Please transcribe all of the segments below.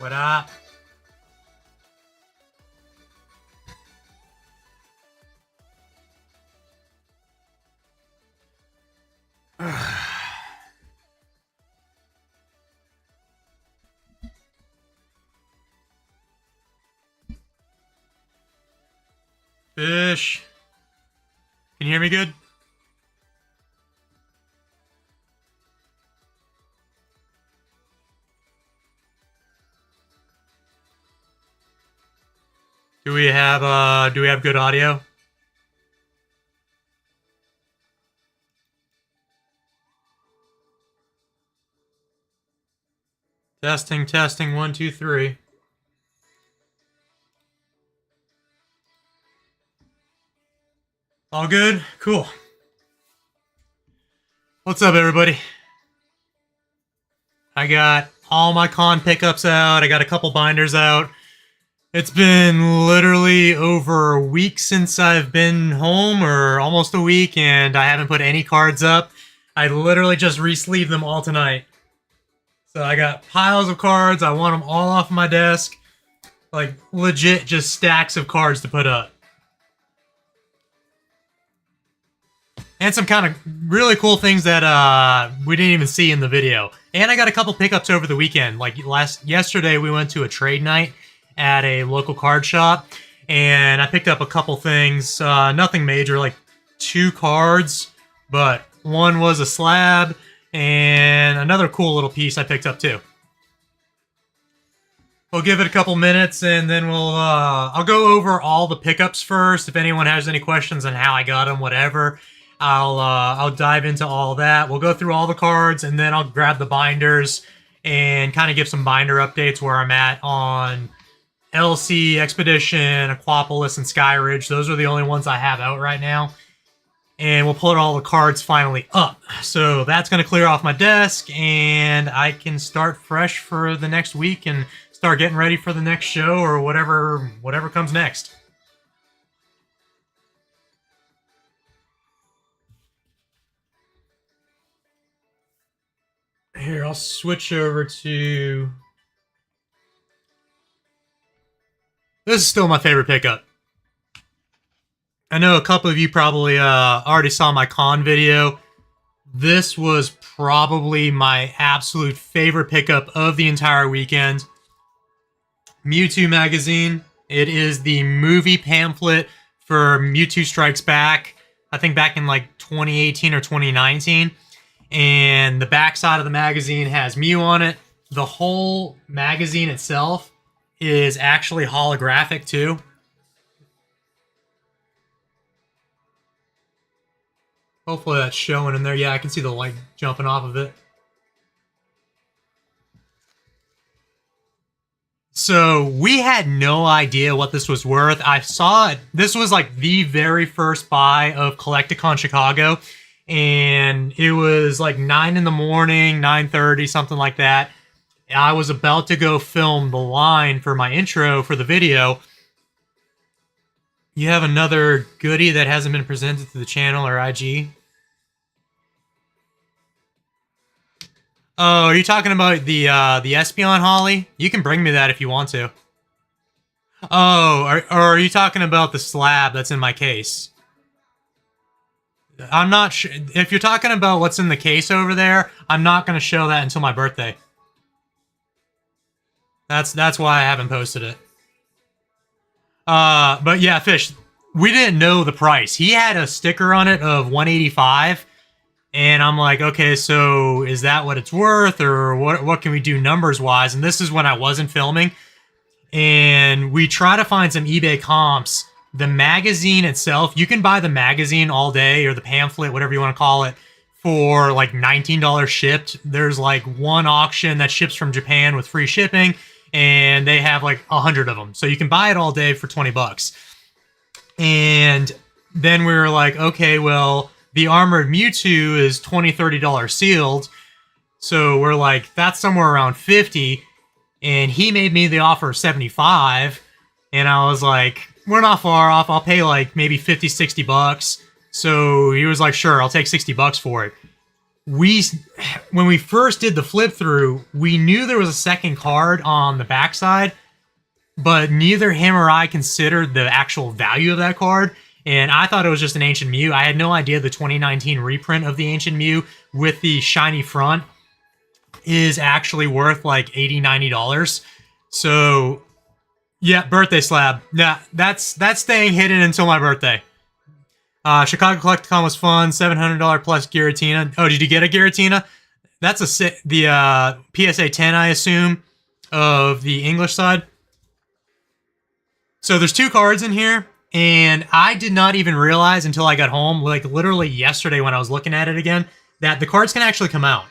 What up? Fish. Can you hear me good? Do we have good audio? Testing, testing, 1, 2, 3. All good? Cool. What's up, everybody? I got all my con pickups out. I got a couple binders out. It's been literally over a week since I've been home, or almost a week, and I haven't put any cards up. I literally just re-sleeved them all tonight. So I got piles of cards. I want them all off my desk. Like, legit just stacks of cards to put up. And some kind of really cool things that we didn't even see in the video. And I got a couple pickups over the weekend. Like yesterday, we went to a trade night at a local card shop, and I picked up a couple things. Nothing major, like 2 cards, but one was a slab, and another cool little piece I picked up too. We'll give it a couple minutes, and then I'll go over all the pickups first. If anyone has any questions on how I got them, whatever, I'll dive into all that. We'll go through all the cards, and then I'll grab the binders and kind of give some binder updates where I'm at on LC, Expedition, Aquapolis, and Skyridge. Those are the only ones I have out right now. And we'll put all the cards finally up. So that's going to clear off my desk, and I can start fresh for the next week and start getting ready for the next show or whatever comes next. Here, I'll switch over to... This is still my favorite pickup. I know a couple of you probably already saw my con video. This was probably my absolute favorite pickup of the entire weekend. Mewtwo magazine. It is the movie pamphlet for Mewtwo Strikes Back. I think back in like 2018 or 2019. And the back side of the magazine has Mew on it. The whole magazine itself is actually holographic too. Hopefully that's showing in there. Yeah, I can see the light jumping off of it. So we had no idea what this was worth. I saw it. This was like the very first buy of CollectACon Chicago. And it was like 9 in the morning, 9:30, something like that. I was about to go film the line for my intro for the video. You have another goodie that hasn't been presented to the channel or IG. Oh, are you talking about the Espeon Holly? You can bring me that if you want to. Oh, or are you talking about the slab that's in my case? I'm not sure. If you're talking about what's in the case over there, I'm not going to show that until my birthday. That's why I haven't posted it. But yeah, Fish, we didn't know the price. He had a sticker on it of $185, and I'm like, okay, so is that what it's worth, or what can we do numbers-wise? And this is when I wasn't filming, and we try to find some eBay comps. The magazine itself, you can buy the magazine all day, or the pamphlet, whatever you want to call it, for like $19 shipped. There's like one auction that ships from Japan with free shipping, and they have like 100 of them. So you can buy it all day for 20 bucks. And then we were like, okay, well, the Armored Mewtwo is $20, $30 sealed. So we're like, that's somewhere around 50. And he made me the offer of 75. And I was like, we're not far off. I'll pay like maybe 50, 60 bucks. So he was like, sure, I'll take 60 bucks for it. when we first did the flip through, we knew there was a second card on the backside, but neither him or I considered the actual value of that card. And I thought it was just an Ancient Mew. I had no idea the 2019 reprint of the Ancient Mew with the shiny front is actually worth like $80, $90. So, yeah, birthday slab. Yeah, that's staying hidden until my birthday. Chicago CollectACon was fun. $700 plus Giratina. Oh, did you get a Giratina? That's the PSA 10, I assume, of the English side. So there's two cards in here, and I did not even realize until I got home, like literally yesterday when I was looking at it again, that the cards can actually come out.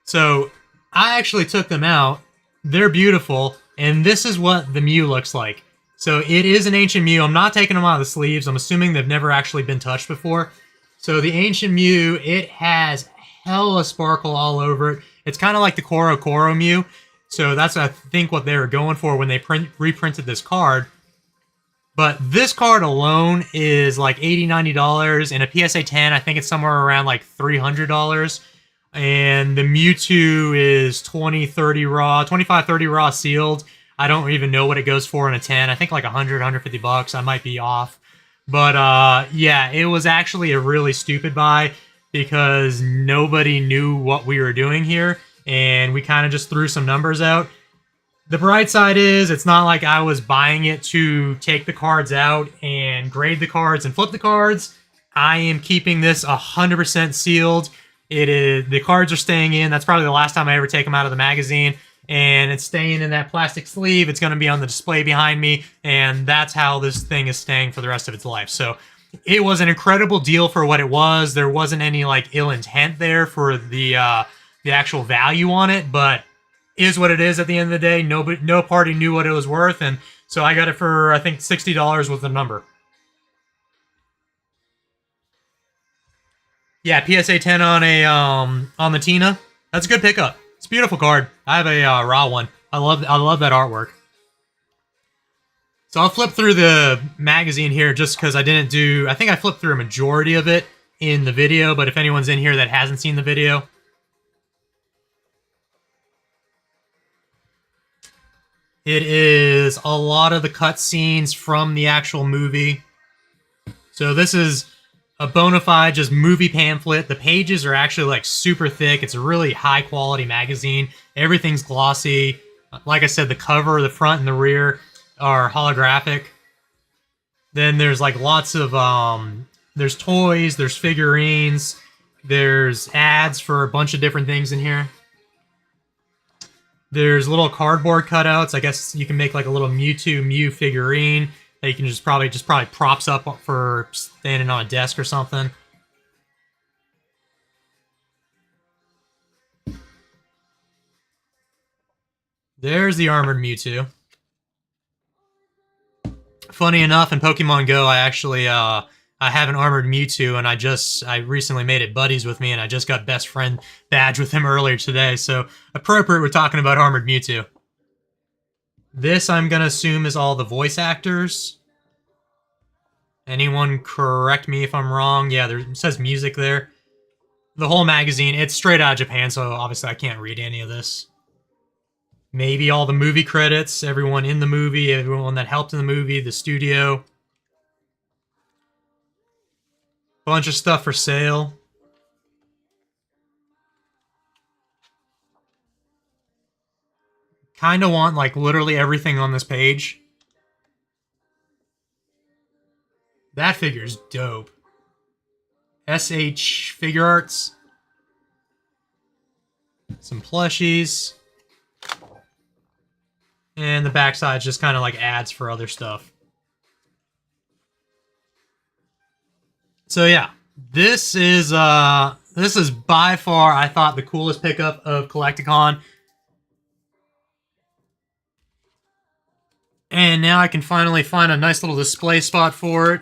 So I actually took them out. They're beautiful, and this is what the Mew looks like. So it is an Ancient Mew. I'm not taking them out of the sleeves. I'm assuming they've never actually been touched before. So the Ancient Mew, it has hella sparkle all over it. It's kind of like the Koro Mew. So that's, I think, what they were going for when they reprinted this card. But this card alone is like $80, $90. And a PSA 10, I think it's somewhere around like $300. And the Mewtwo is 30 raw, 25, 30 raw sealed. I don't even know what it goes for in a 10. I think like 100, 150 bucks. I might be off. But yeah, it was actually a really stupid buy because nobody knew what we were doing here. And we kind of just threw some numbers out. The bright side is it's not like I was buying it to take the cards out and grade the cards and flip the cards. I am keeping this 100% sealed. It is, the cards are staying in. That's probably the last time I ever take them out of the magazine. And it's staying in that plastic sleeve. It's going to be on the display behind me. And that's how this thing is staying for the rest of its life. So it was an incredible deal for what it was. There wasn't any like ill intent there for the actual value on it. But is what it is at the end of the day. No party knew what it was worth. And so I got it for, I think, $60 was the number. Yeah, PSA 10 on the Tina. That's a good pickup. It's a beautiful card. I have a raw one. I love that artwork. So I'll flip through the magazine here just because I didn't do... I think I flipped through a majority of it in the video, but if anyone's in here that hasn't seen the video... It is a lot of the cutscenes from the actual movie. So this is a bona fide just movie pamphlet. The pages are actually like super thick. It's a really high quality magazine. Everything's glossy. Like I said, the cover, the front and the rear are holographic. Then there's like lots of, there's toys, there's figurines, there's ads for a bunch of different things in here. There's little cardboard cutouts. I guess you can make like a little Mewtwo Mew figurine that you can just probably props up for standing on a desk or something. There's the armored Mewtwo. Funny enough, in Pokemon Go, I actually I have an armored Mewtwo, and I recently made it buddies with me, and I just got best friend badge with him earlier today. So appropriate, we're talking about armored Mewtwo. This, I'm going to assume, is all the voice actors. Anyone correct me if I'm wrong. Yeah, it says music there. The whole magazine, it's straight out of Japan, so obviously I can't read any of this. Maybe all the movie credits, everyone in the movie, everyone that helped in the movie, the studio. Bunch of stuff for sale. Kind of want, like, literally everything on this page. That figure's dope. SH Figure Arts. Some plushies. And the backside's just kind of like ads for other stuff. So yeah, this is by far, I thought, the coolest pickup of CollectACon. And now I can finally find a nice little display spot for it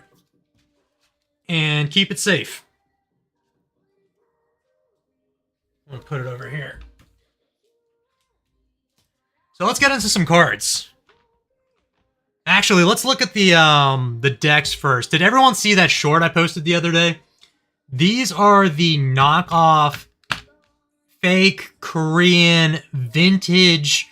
and keep it safe. I'm gonna put it over here. So let's get into some cards. Actually, let's look at the decks first. Did everyone see that short I posted the other day? These are the knockoff fake Korean vintage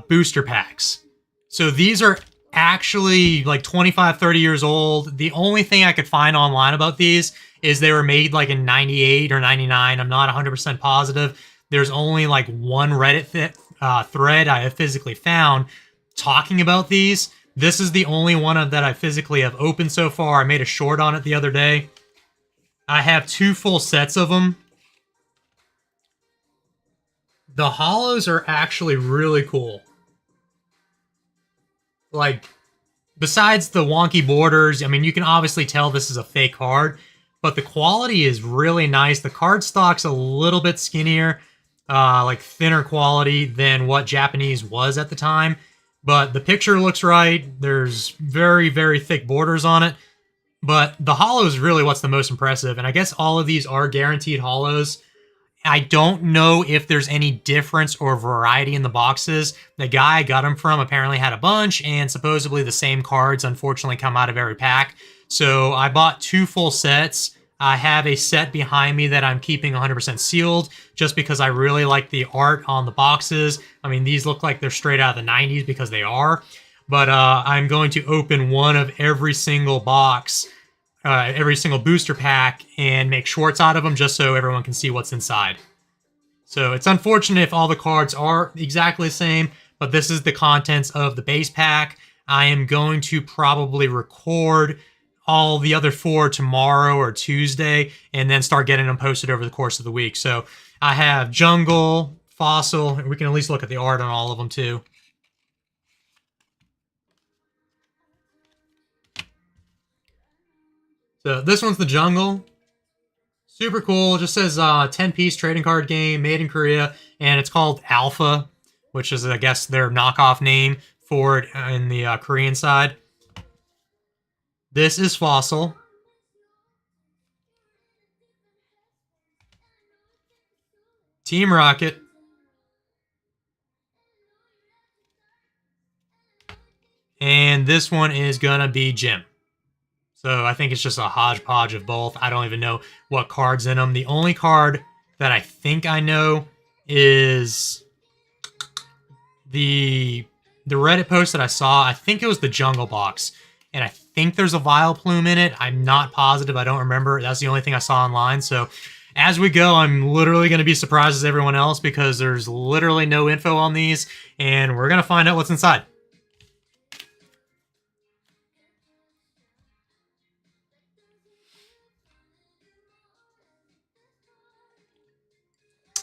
booster packs. So these are actually like 25, 30 years old. The only thing I could find online about these is they were made like in 98 or 99. I'm not 100% positive. There's only like one Reddit thread I have physically found talking about these. This is the only one that I physically have opened so far. I made a short on it the other day. I have 2 full sets of them. The holos are actually really cool. Like, besides the wonky borders, I mean, you can obviously tell this is a fake card, but the quality is really nice. The card stock's a little bit skinnier, like thinner quality than what Japanese was at the time, but the picture looks right. There's very, very thick borders on it, but the holo is really what's the most impressive, and I guess all of these are guaranteed holos. I don't know if there's any difference or variety in the boxes. The guy I got them from apparently had a bunch, and supposedly the same cards unfortunately come out of every pack. So I bought 2 full sets. I have a set behind me that I'm keeping 100% sealed just because I really like the art on the boxes. I mean, these look like they're straight out of the 90s because they are. But I'm going to open one of every single box, every single booster pack, and make shorts out of them just so everyone can see what's inside. So it's unfortunate if all the cards are exactly the same, but this is the contents of the base pack. I am going to probably record all the other 4 tomorrow or Tuesday and then start getting them posted over the course of the week. So I have Jungle, Fossil, and we can at least look at the art on all of them too. So this one's the Jungle. Super cool. Just says 10-piece trading card game made in Korea, and it's called Alpha, which is, I guess, their knockoff name for it in the Korean side. This is Fossil. Team Rocket. And this one is gonna be Jim. So I think it's just a hodgepodge of both. I don't even know what card's in them. The only card that I think I know is the Reddit post that I saw. I think it was the Jungle Box. And I think there's a Vileplume in it. I'm not positive. I don't remember. That's the only thing I saw online. So as we go, I'm literally going to be surprised as everyone else because there's literally no info on these. And we're going to find out what's inside.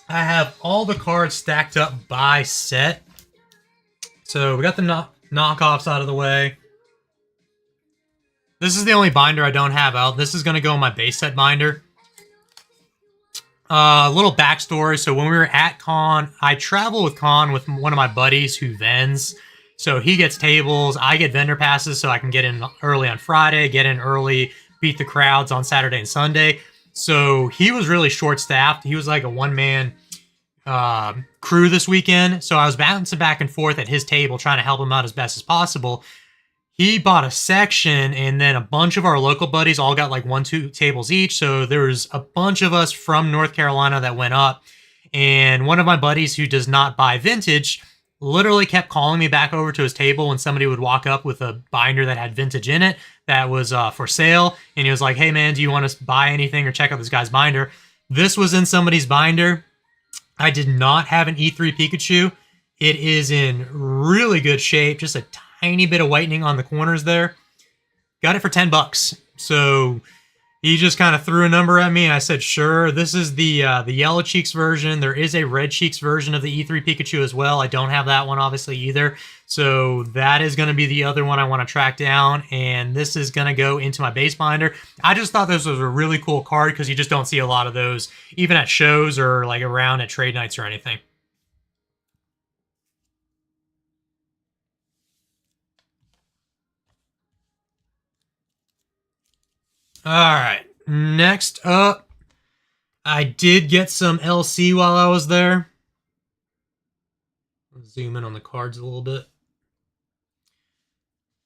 I have all the cards stacked up by set. So we got the knockoffs out of the way. This is the only binder I don't have out. This is going to go in my base set binder. A little backstory. So when we were at Con, I travel with Con with one of my buddies who vends. So he gets tables. I get vendor passes so I can get in early on Friday, get in early, beat the crowds on Saturday and Sunday. So he was really short-staffed. He was like a one-man crew this weekend. So I was bouncing back and forth at his table trying to help him out as best as possible. He bought a section, and then a bunch of our local buddies all got like 1-2 tables each. So there was a bunch of us from North Carolina that went up. And one of my buddies who does not buy vintage literally kept calling me back over to his table when somebody would walk up with a binder that had vintage in it that was for sale. And he was like, hey man, do you want to buy anything or check out this guy's binder? This was in somebody's binder. I did not have an E3 Pikachu. It is in really good shape. Just a tiny bit of whitening on the corners there. Got it for $10. So he just kind of threw a number at me. I said, sure. This is the Yellow Cheeks version. There is a Red Cheeks version of the E3 Pikachu as well. I don't have that one, obviously, either. So that is going to be the other one I want to track down. And this is going to go into my base binder. I just thought this was a really cool card because you just don't see a lot of those, even at shows or like around at trade nights or anything. All right, next up, I did get some LC while I was there. Let's zoom in on the cards a little bit.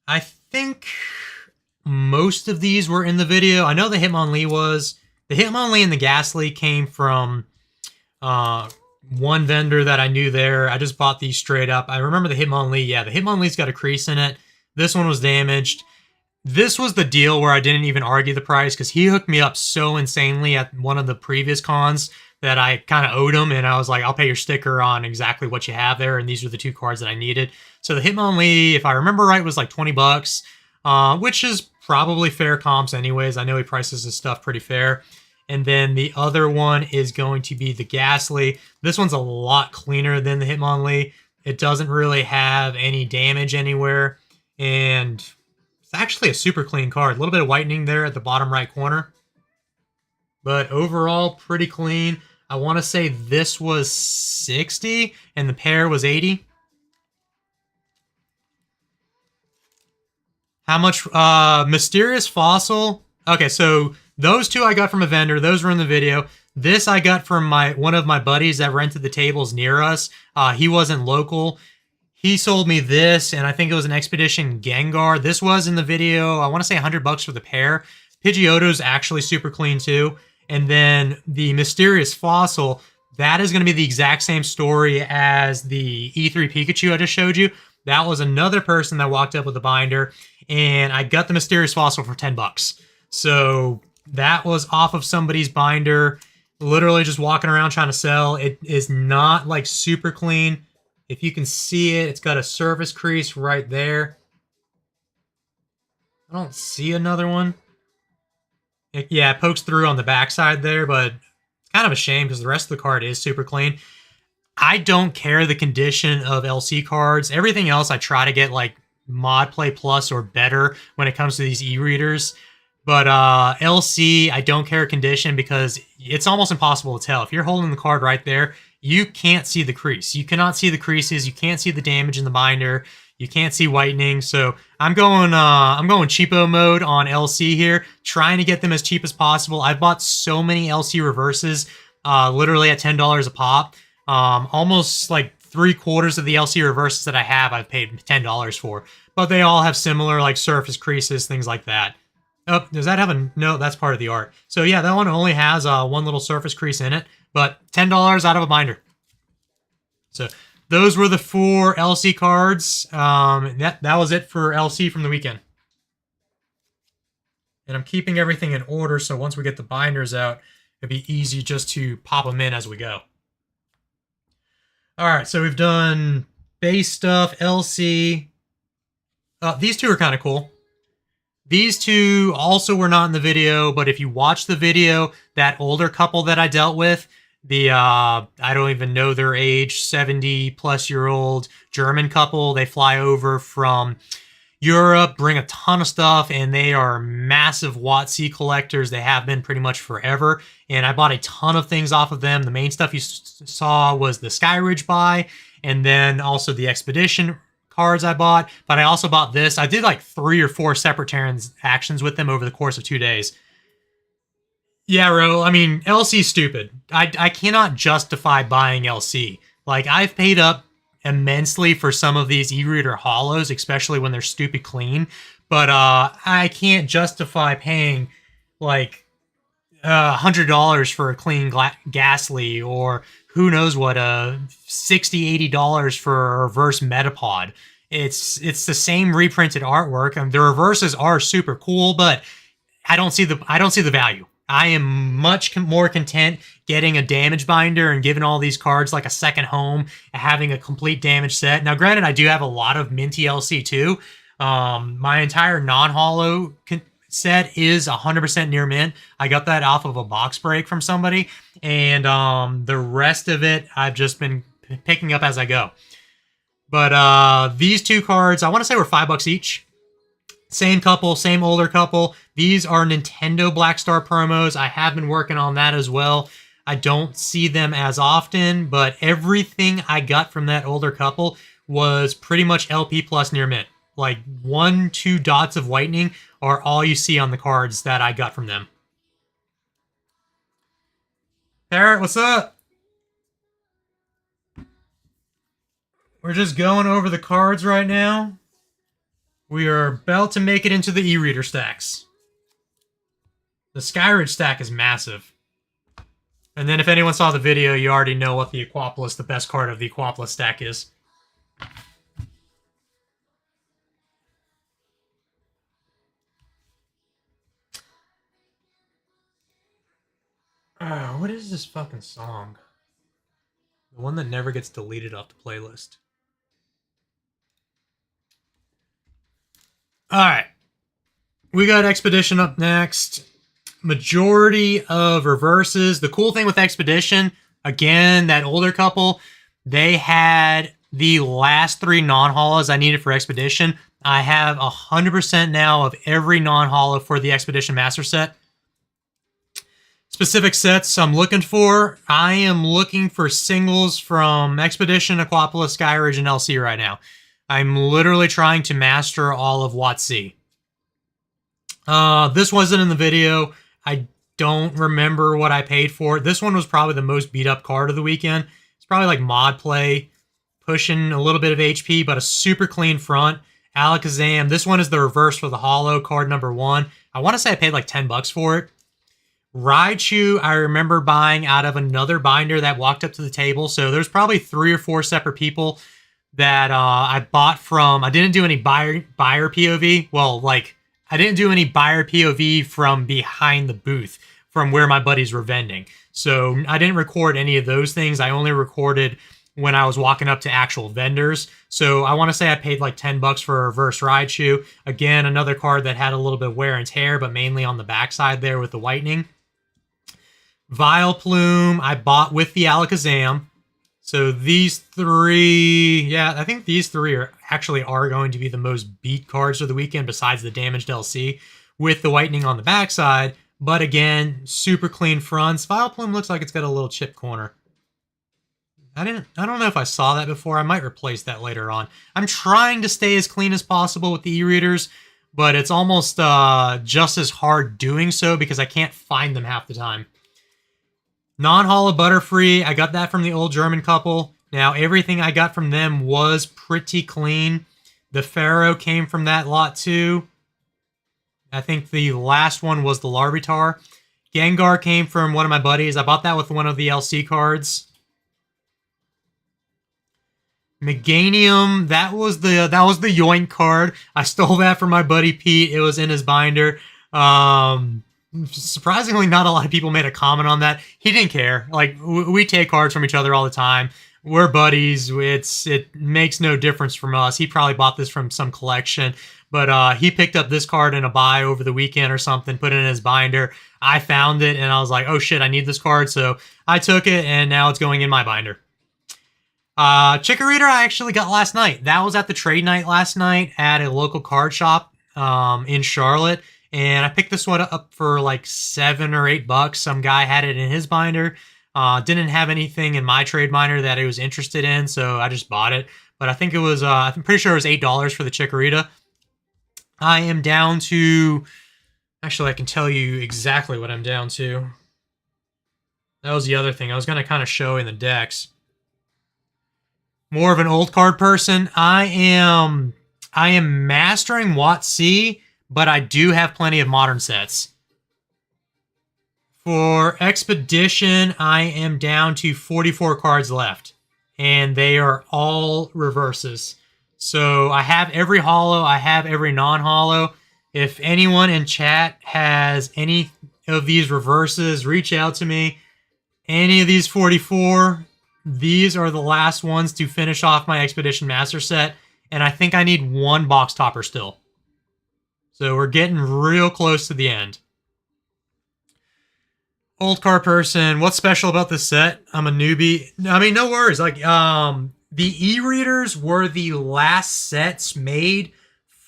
I think most of these were in the video. I know the Hitmonlee was. The Hitmonlee and the Ghastly came from one vendor that I knew there. I just bought these straight up. I remember the Hitmonlee. Yeah, the Hitmonlee's got a crease in it. This one was damaged. This was the deal where I didn't even argue the price because he hooked me up so insanely at one of the previous cons that I kind of owed him, and I was like, I'll pay your sticker on exactly what you have there, and these are the 2 cards that I needed. So the Hitmonlee, if I remember right, was like 20 bucks, which is probably fair comps anyways. I know he prices his stuff pretty fair. And then the other one is going to be the Ghastly. This one's a lot cleaner than the Hitmonlee. It doesn't really have any damage anywhere, and it's actually a super clean card. A little bit of whitening there at the bottom right corner. But overall, pretty clean. I want to say this was 60 and the pair was 80. How much? Mysterious Fossil. Okay, so those 2 I got from a vendor. Those were in the video. This I got from one of my buddies that rented the tables near us. He wasn't local. He sold me this, and I think it was an Expedition Gengar. This was in the video. I want to say 100 bucks for the pair. Pidgeotto's actually super clean too. And then the Mysterious Fossil, that is going to be the exact same story as the E3 Pikachu I just showed you. That was another person that walked up with a binder, and I got the Mysterious Fossil for 10 bucks. So that was off of somebody's binder, literally just walking around trying to sell. It is not like super clean. If you can see it, it's got a surface crease right there. I don't see another one. Yeah, it pokes through on the backside there, but it's kind of a shame because the rest of the card is super clean. I don't care the condition of LC cards. Everything else I try to get like Mod Play Plus or better when it comes to these e-readers. But LC, I don't care condition because it's almost impossible to tell. If you're holding the card right there, you can't see the crease. You cannot see the creases. You can't see the damage in the binder. You can't see whitening. So I'm going cheapo mode on LC here, trying to get them as cheap as possible. I've bought so many LC reverses, literally at $10 a pop. Almost like 3/4 of the LC reverses that I have, I've paid $10 for. But they all have similar like surface creases, things like that. Oh, does that have a... No, that's part of the art. So yeah, that one only has one little surface crease in it, but $10 out of a binder. So those were the 4 LC cards. That was it for LC from the weekend. And I'm keeping everything in order, so once we get the binders out, it'd be easy just to pop them in as we go. All right, so we've done base stuff, LC. These 2 are kind of cool. These 2 also were not in the video, but if you watch the video, that older couple that I dealt with, the, I don't even know their age, 70-plus-year-old German couple, they fly over from Europe, bring a ton of stuff, and they are massive WotC collectors. They have been pretty much forever, and I bought a ton of things off of them. The main stuff you saw was the Skyridge buy, and then also the Expedition cards I bought, but I also bought this. I did like 3 or 4 separate transactions with them over the course of 2 days. Yeah, Ro, I mean, LC's stupid. I cannot justify buying LC. Like, I've paid up immensely for some of these e-reader hollows, especially when they're stupid clean, but I can't justify paying like $100 for a clean Ghastly, or who knows what, $60, $80 for a reverse Metapod. It's the same reprinted artwork, and the reverses are super cool, but I don't see the value. I am much more content getting a damage binder and giving all these cards like a second home and having a complete damage set. Now, granted, I do have a lot of minty LC too. My entire non-hollow set is 100% near mint. I got that off of a box break from somebody, and the rest of it I've just been picking up as I go. But these 2 cards, I want to say were $5 each. Same couple, same older couple. These are Nintendo Black Star promos. I have been working on that as well. I don't see them as often, but everything I got from that older couple was pretty much LP plus near mint. Like 1, 2 dots of whitening are all you see on the cards that I got from them. Parrot, what's up? We're just going over the cards right now. We are about to make it into the e-reader stacks. The Skyridge stack is massive. And then if anyone saw the video, you already know what the Aquapolis, the best card of the Aquapolis stack is. What is this fucking song? The one that never gets deleted off the playlist. Alright. We got Expedition up next. Majority of reverses. The cool thing with Expedition, again, that older couple, they had the last 3 non-holos I needed for Expedition. I have 100% now of every non-holo for the Expedition Master Set. Specific sets I'm looking for. I am looking for singles from Expedition, Aquapolis, Skyridge, and LC right now. I'm literally trying to master all of WotC. This wasn't in the video. I don't remember what I paid for it. This one was probably the most beat up card of the weekend. It's probably like mod play, pushing a little bit of HP, but a super clean front. Alakazam. This one is the reverse for the holo, card number 1. I want to say I paid like 10 bucks for it. Raichu, I remember buying out of another binder that walked up to the table. So there's probably 3 or 4 separate people that I bought from. I didn't do any buyer POV. Well, like, I didn't do any buyer POV from behind the booth, from where my buddies were vending. So I didn't record any of those things. I only recorded when I was walking up to actual vendors. So I want to say I paid like 10 bucks for a reverse Raichu. Again, another card that had a little bit of wear and tear, but mainly on the backside there with the whitening. Vileplume, I bought with the Alakazam. So these 3, yeah, I think these 3 are going to be the most beat cards of the weekend besides the damaged LC with the whitening on the backside. But again, super clean fronts. Vileplume looks like it's got a little chip corner. I don't know if I saw that before. I might replace that later on. I'm trying to stay as clean as possible with the e-readers, but it's almost just as hard doing so because I can't find them half the time. Non-holo Butterfree, I got that from the old German couple. Now, everything I got from them was pretty clean. The Pharaoh came from that lot too. I think the last one was the Larvitar. Gengar came from one of my buddies. I bought that with one of the LC cards. Meganium, that was the Yoink card. I stole that from my buddy Pete. It was in his binder. Surprisingly, not a lot of people made a comment on that. He didn't care. Like, we take cards from each other all the time. We're buddies. It makes no difference from us. He probably bought this from some collection, but he picked up this card in a buy over the weekend or something, put it in his binder. I found it, and I was like, oh shit, I need this card. So I took it, and now it's going in my binder. Chikorita I actually got last night. That was at the trade night last night at a local card shop in Charlotte. And I picked this one up for like $7 or $8. Some guy had it in his binder. Didn't have anything in my trade binder that he was interested in, so I just bought it. But I think it was, I'm pretty sure it was $8 for the Chikorita. I am down to, actually I can tell you exactly what I'm down to. That was the other thing. I was going to kind of show in the decks. More of an old card person. I am mastering WotC, but I do have plenty of modern sets. For Expedition, I am down to 44 cards left, and they are all reverses. So I have every holo, I have every non-holo. If anyone in chat has any of these reverses, reach out to me. Any of these 44, these are the last ones to finish off my Expedition Master Set, and I think I need 1 box topper still. So we're getting real close to the end. Old card person, what's special about this set? I'm a newbie. I mean, no worries. Like, the e-readers were the last sets made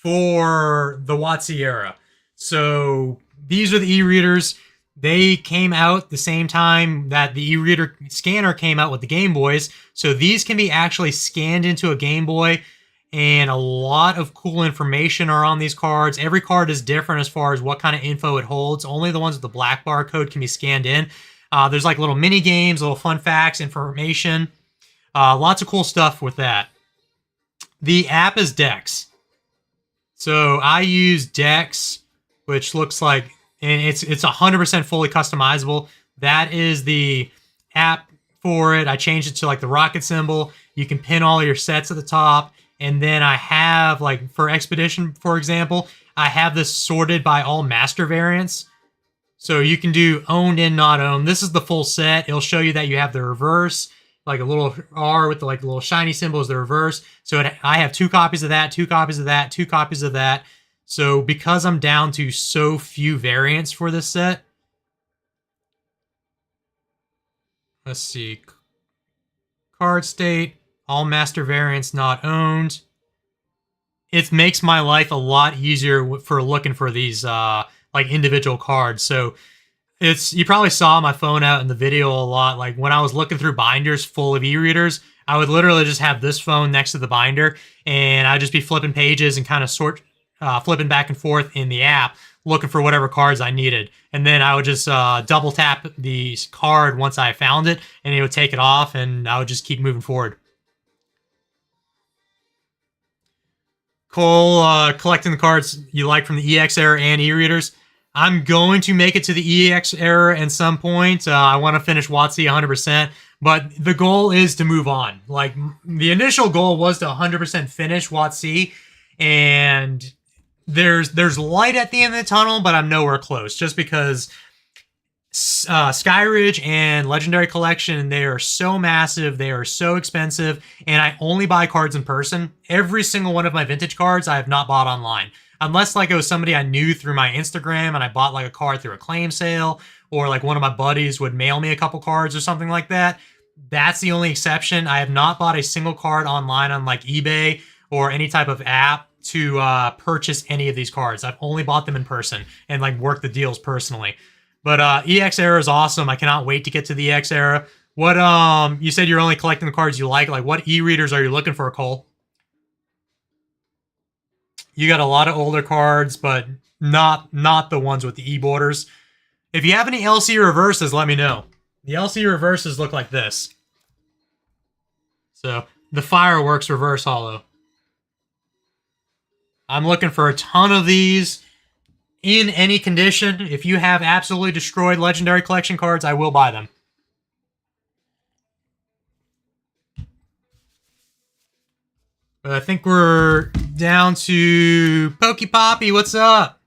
for the WotC era. So these are the e-readers. They came out the same time that the e-reader scanner came out with the Game Boys. So these can be actually scanned into a Game Boy. And a lot of cool information are on these cards. Every card is different as far as what kind of info it holds. Only the ones with the black barcode can be scanned in. There's like little mini games, little fun facts, information. Lots of cool stuff with that. The app is Dex. So I use Dex, which looks like and it's 100% fully customizable. That is the app for it. I changed it to like the rocket symbol. You can pin all your sets at the top. And then I have, like, for Expedition, for example, I have this sorted by all master variants. So you can do owned and not owned. This is the full set. It'll show you that you have the reverse, like a little R with the, like, little shiny symbol is the reverse. So I have 2 copies of that, 2 copies of that, 2 copies of that. So because I'm down to so few variants for this set, let's see, card state, all master variants not owned. It makes my life a lot easier for looking for these like individual cards. So you probably saw my phone out in the video a lot. Like when I was looking through binders full of e-readers, I would literally just have this phone next to the binder, and I'd just be flipping pages and kind of flipping back and forth in the app, looking for whatever cards I needed. And then I would just double tap the card once I found it, and it would take it off, and I would just keep moving forward. Cole, collecting the cards you like from the EX era and e-readers. I'm going to make it to the EX era at some point. I want to finish WotC 100%, but the goal is to move on. Like, the initial goal was to 100% finish WotC, and there's light at the end of the tunnel, but I'm nowhere close, just because Skyridge and Legendary Collection, they are so massive, they are so expensive, and I only buy cards in person. Every single one of my vintage cards I have not bought online. Unless like it was somebody I knew through my Instagram and I bought like a card through a claim sale, or like one of my buddies would mail me a couple cards or something like that. That's the only exception. I have not bought a single card online on like eBay or any type of app to purchase any of these cards. I've only bought them in person and like worked the deals personally. But EX era is awesome. I cannot wait to get to the EX era. What you said you're only collecting the cards you like. Like, what e-readers are you looking for, Cole? You got a lot of older cards, but not the ones with the e-borders. If you have any LC reverses, let me know. The LC reverses look like this. So, the Fireworks reverse holo. I'm looking for a ton of these in any condition. If you have absolutely destroyed Legendary Collection cards, I will buy them. But I think we're down to Poppy. What's up?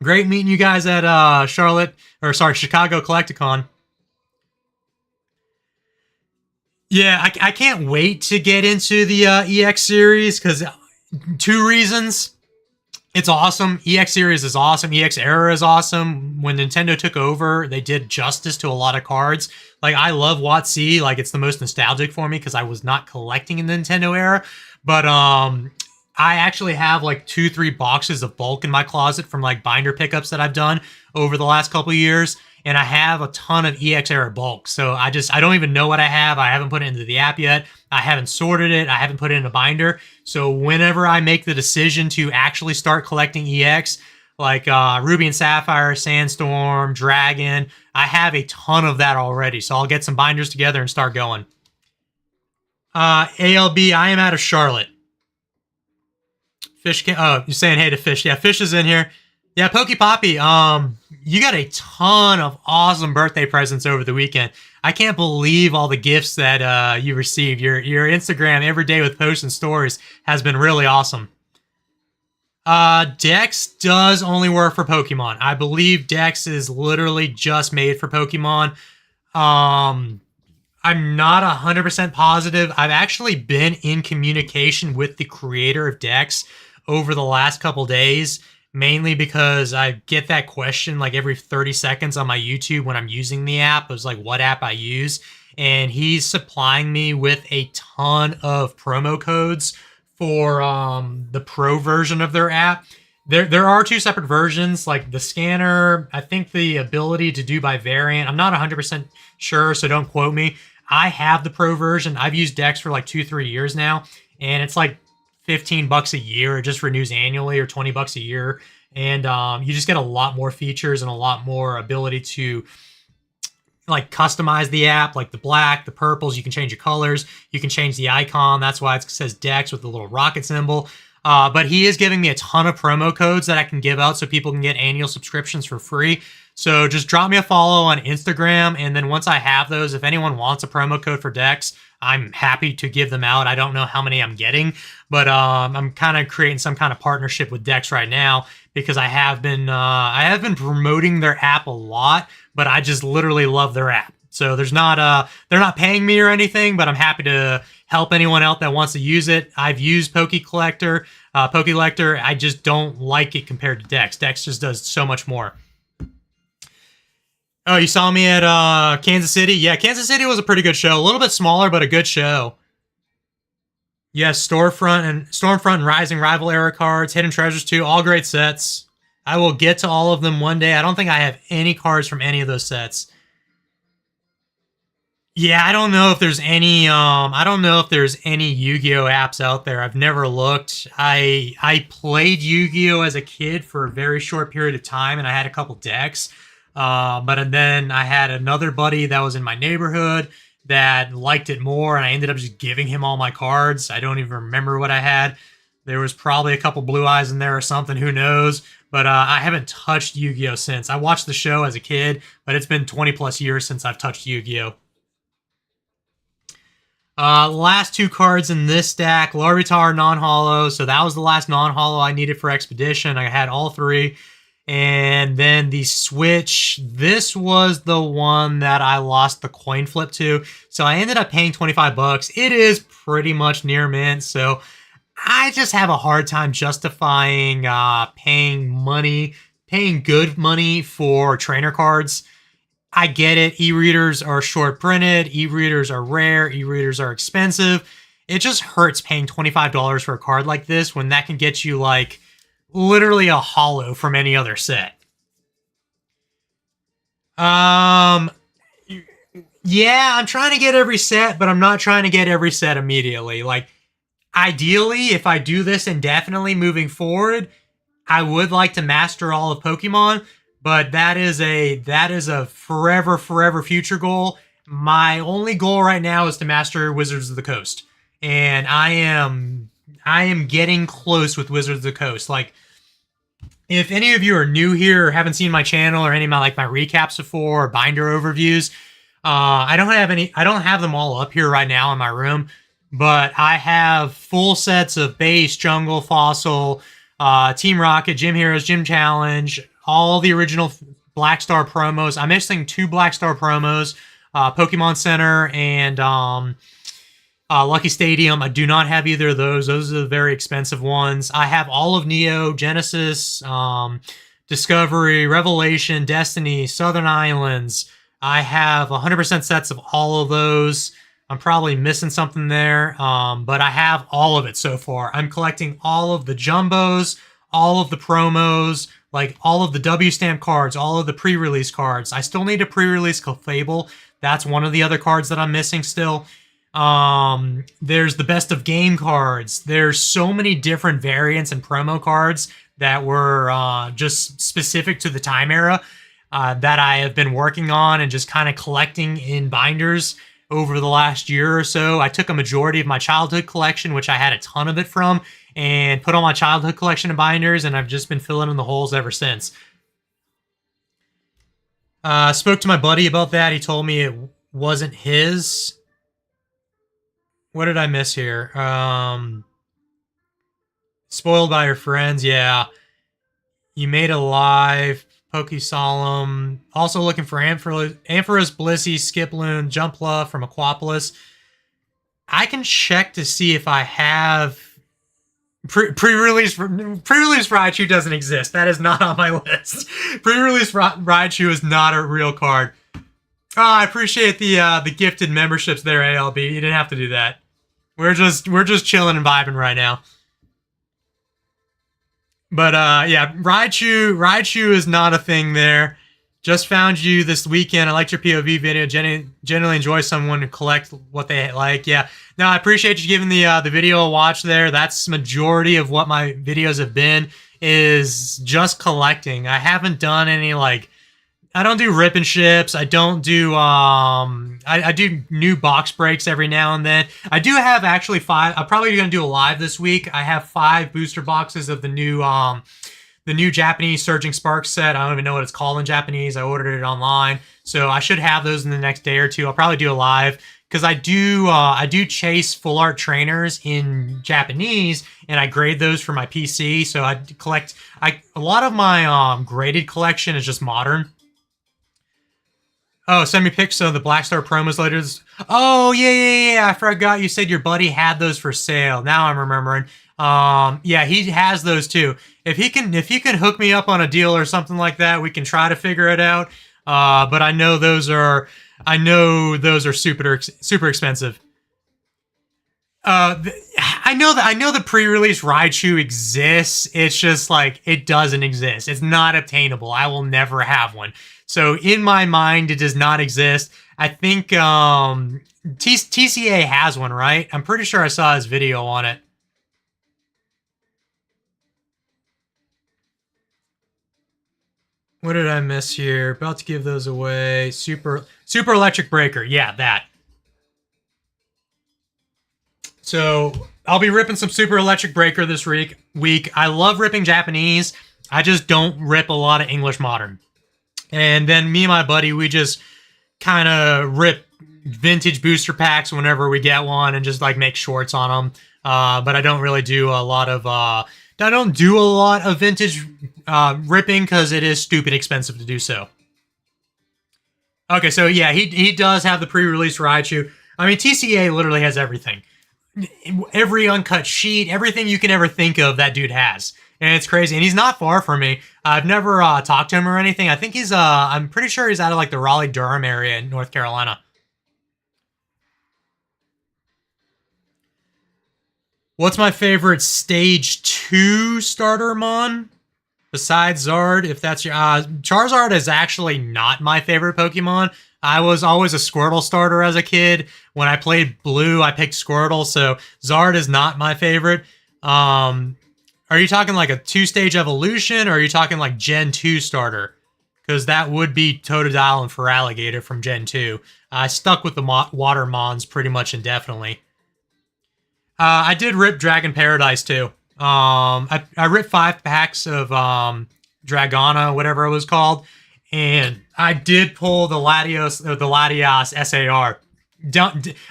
Great meeting you guys at Chicago CollectACon. Yeah, I can't wait to get into the EX series, because 2 reasons. It's awesome. EX series is awesome. EX era is awesome. When Nintendo took over, they did justice to a lot of cards. Like, I love WotC. Like, it's the most nostalgic for me because I was not collecting in the Nintendo era. But I actually have like 2-3 boxes of bulk in my closet from like binder pickups that I've done over the last couple of years. And I have a ton of EX era bulk. So I don't even know what I have. I haven't put it into the app yet. I haven't sorted it. I haven't put it in a binder. So whenever I make the decision to actually start collecting EX, like Ruby and Sapphire, Sandstorm, Dragon, I have a ton of that already. So I'll get some binders together and start going. ALB, I am out of Charlotte. Fish you're saying hey to Fish. Yeah, Fish is in here. Yeah, Poppy, you got a ton of awesome birthday presents over the weekend. I can't believe all the gifts that you received. Your Instagram every day with posts and stories has been really awesome. Dex does only work for Pokemon. I believe Dex is literally just made for Pokemon. I'm not 100% positive. I've actually been in communication with the creator of Dex over the last couple days, mainly because I get that question like every 30 seconds on my YouTube when I'm using the app. It was like what app I use. And he's supplying me with a ton of promo codes for the pro version of their app. There are 2 separate versions, like the scanner, I think the ability to do by variant. I'm not 100% sure, so don't quote me. I have the pro version. I've used Dex for like 2-3 years now, and it's like $15 a year. It just renews annually, or $20 a year. And you just get a lot more features and a lot more ability to like customize the app, like the black, the purples. You can change your colors. You can change the icon. That's why it says Dex with the little rocket symbol. But he is giving me a ton of promo codes that I can give out so people can get annual subscriptions for free. So just drop me a follow on Instagram, and then once I have those, if anyone wants a promo code for decks, I'm happy to give them out. I don't know how many I'm getting, but I'm kind of creating some kind of partnership with Dex right now because I have been promoting their app a lot, but I just literally love their app. So there's not they're not paying me or anything, but I'm happy to help anyone out that wants to use it. I've used PokeCollector. I just don't like it compared to Dex. Dex just does so much more. Oh, you saw me at Kansas City? Yeah, Kansas City was a pretty good show. A little bit smaller, but a good show. Yes, Stormfront and Rising Rival era cards, Hidden Treasures too, all great sets. I will get to all of them one day. I don't think I have any cards from any of those sets. Yeah, I don't know if there's any Yu-Gi-Oh apps out there. I've never looked. I played Yu-Gi-Oh as a kid for a very short period of time, and I had a couple decks. But then I had another buddy that was in my neighborhood that liked it more, and I ended up just giving him all my cards. I don't even remember what I had. There was probably a couple blue eyes in there or something, who knows? But I haven't touched Yu-Gi-Oh since. I watched the show as a kid, but it's been 20 plus years since I've touched Yu-Gi-Oh. Last two cards in this stack, Larvitar non-holo. So that was the last non-holo I needed for Expedition. I had all three. And then the Switch, this was the one that I lost the coin flip to. So I ended up paying 25 bucks. It is pretty much near mint. So I just have a hard time justifying paying good money for trainer cards. I get it. E-readers are short printed. E-readers are rare. E-readers are expensive. It just hurts paying $25 for a card like this when that can get you like literally a holo from any other set. Yeah, I'm trying to get every set, but I'm not trying to get every set immediately. Like, ideally, if I do this indefinitely moving forward, I would like to master all of Pokemon, but that is a forever future goal. My only goal right now is to master Wizards of the Coast, and I am getting close with Wizards of the Coast. Like, if any of you are new here or haven't seen my channel or any of my recaps before or binder overviews, I don't have them all up here right now in my room, but I have full sets of Base, Jungle, Fossil, Team Rocket, Gym Heroes, Gym Challenge, all the original Black Star promos. I'm missing 2 Black Star promos, Pokemon Center and Lucky Stadium. I do not have either of those. Those are the very expensive ones. I have all of Neo, Genesis, Discovery, Revelation, Destiny, Southern Islands. I have 100% sets of all of those. I'm probably missing something there, but I have all of it so far. I'm collecting all of the jumbos, all of the promos, like all of the W stamp cards, all of the pre-release cards. I still need a pre-release Clefable. That's one of the other cards that I'm missing still. There's the best of game cards. There's so many different variants and promo cards that were just specific to the time era that I have been working on and just kind of collecting in binders over the last year or so. I took a majority of my childhood collection, which I had a ton of it from, and put all my childhood collection in binders, and I've just been filling in the holes ever since. Spoke to my buddy about that. He told me it wasn't his. What did I miss here? Spoiled by your friends. Yeah. You made a live. Poke Solemn. Also looking for Ampharos, Blissey, Skiploon, Jumpla from Aquapolis. I can check to see if I have pre-release Raichu doesn't exist. That is not on my list. Pre-release Raichu is not a real card. Oh, I appreciate the gifted memberships there, ALB. You didn't have to do that. We're just chilling and vibing right now. But yeah, Raichu is not a thing there. Just found you this weekend. I liked your POV video. Generally enjoy someone to collect what they like. Yeah. No, I appreciate you giving the video a watch there. That's majority of what my videos have been, is just collecting. I haven't done any like I don't do rip and ships. I don't do I do new box breaks every now and then. I do have actually 5. I'm probably gonna do a live this week. I have 5 booster boxes of the new Japanese Surging Sparks set. I don't even know what it's called in Japanese. I ordered it online, so I should have those in the next day or two. I'll probably do a live because I do chase full art trainers in Japanese, and I grade those for my PC. So I collect. A lot of my graded collection is just modern. Oh, send me pics of the Black Star promos later. Oh, yeah. I forgot you said your buddy had those for sale. Now I'm remembering. Yeah, he has those too. If he can hook me up on a deal or something like that, we can try to figure it out. But I know those are super expensive. I know the pre-release Raichu exists. It's just like it doesn't exist. It's not obtainable. I will never have one. So in my mind, it does not exist. I think TCA has one, right? I'm pretty sure I saw his video on it. What did I miss here? About to give those away. Super Electric Breaker. Yeah, that. So I'll be ripping some Super Electric Breaker this week. I love ripping Japanese. I just don't rip a lot of English Modern. And then me and my buddy, we just kind of rip vintage booster packs whenever we get one and just like make shorts on them. But I don't really do a lot of vintage ripping because it is stupid expensive to do so. Okay, so yeah, he does have the pre-release Raichu. I mean, TCA literally has everything. Every uncut sheet, everything you can ever think of, that dude has. And it's crazy. And he's not far from me. I've never talked to him or anything. I think he's, I'm pretty sure he's out of like the Raleigh-Durham area in North Carolina. What's my favorite Stage 2 starter mon? Besides Zard, if that's your... Charizard is actually not my favorite Pokemon. I was always a Squirtle starter as a kid. When I played Blue, I picked Squirtle, so Zard is not my favorite. Are you talking like a 2-stage evolution, or are you talking like Gen 2 starter? Because that would be Totodile and Feraligatr from Gen 2. I stuck with the Water Mons pretty much indefinitely. I did rip Dragon Paradise too. I ripped 5 packs of Dragona, whatever it was called, and I did pull the Latios SAR.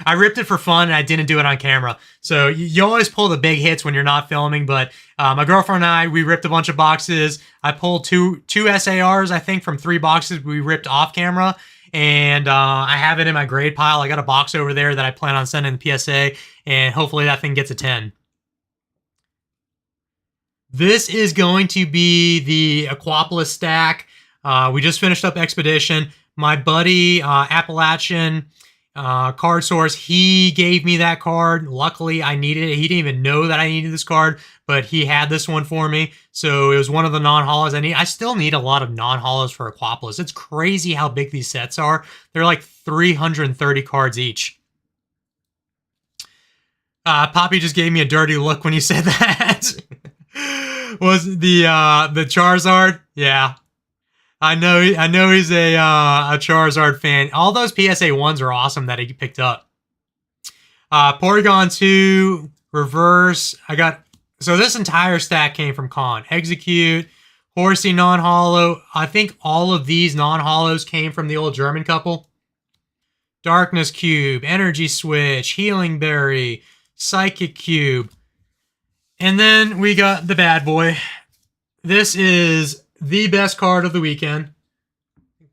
I ripped it for fun, and I didn't do it on camera. So you always pull the big hits when you're not filming, but my girlfriend and I, we ripped a bunch of boxes. I pulled two SARs, I think, from 3 boxes we ripped off camera, and I have it in my grade pile. I got a box over there that I plan on sending the PSA, and hopefully that thing gets a 10. This is going to be the Aquapolis stack. We just finished up Expedition. My buddy, Appalachian Card Source, he gave me that card. Luckily, I needed it. He didn't even know that I needed this card, but he had this one for me. So it was one of the non-holos I need. I still need a lot of non-holos for Aquapolis. It's crazy how big these sets are. They're like 330 cards each. Poppy just gave me a dirty look when you said that. Was the Charizard? Yeah. I know he's a Charizard fan. All those PSA 1s are awesome that he picked up. Porygon 2, Reverse. So this entire stack came from Con. Execute, Horsey non-holo. I think all of these non-holos came from the old German couple. Darkness Cube, Energy Switch, Healing Berry, Psychic Cube. And then we got the bad boy. This is the best card of the weekend.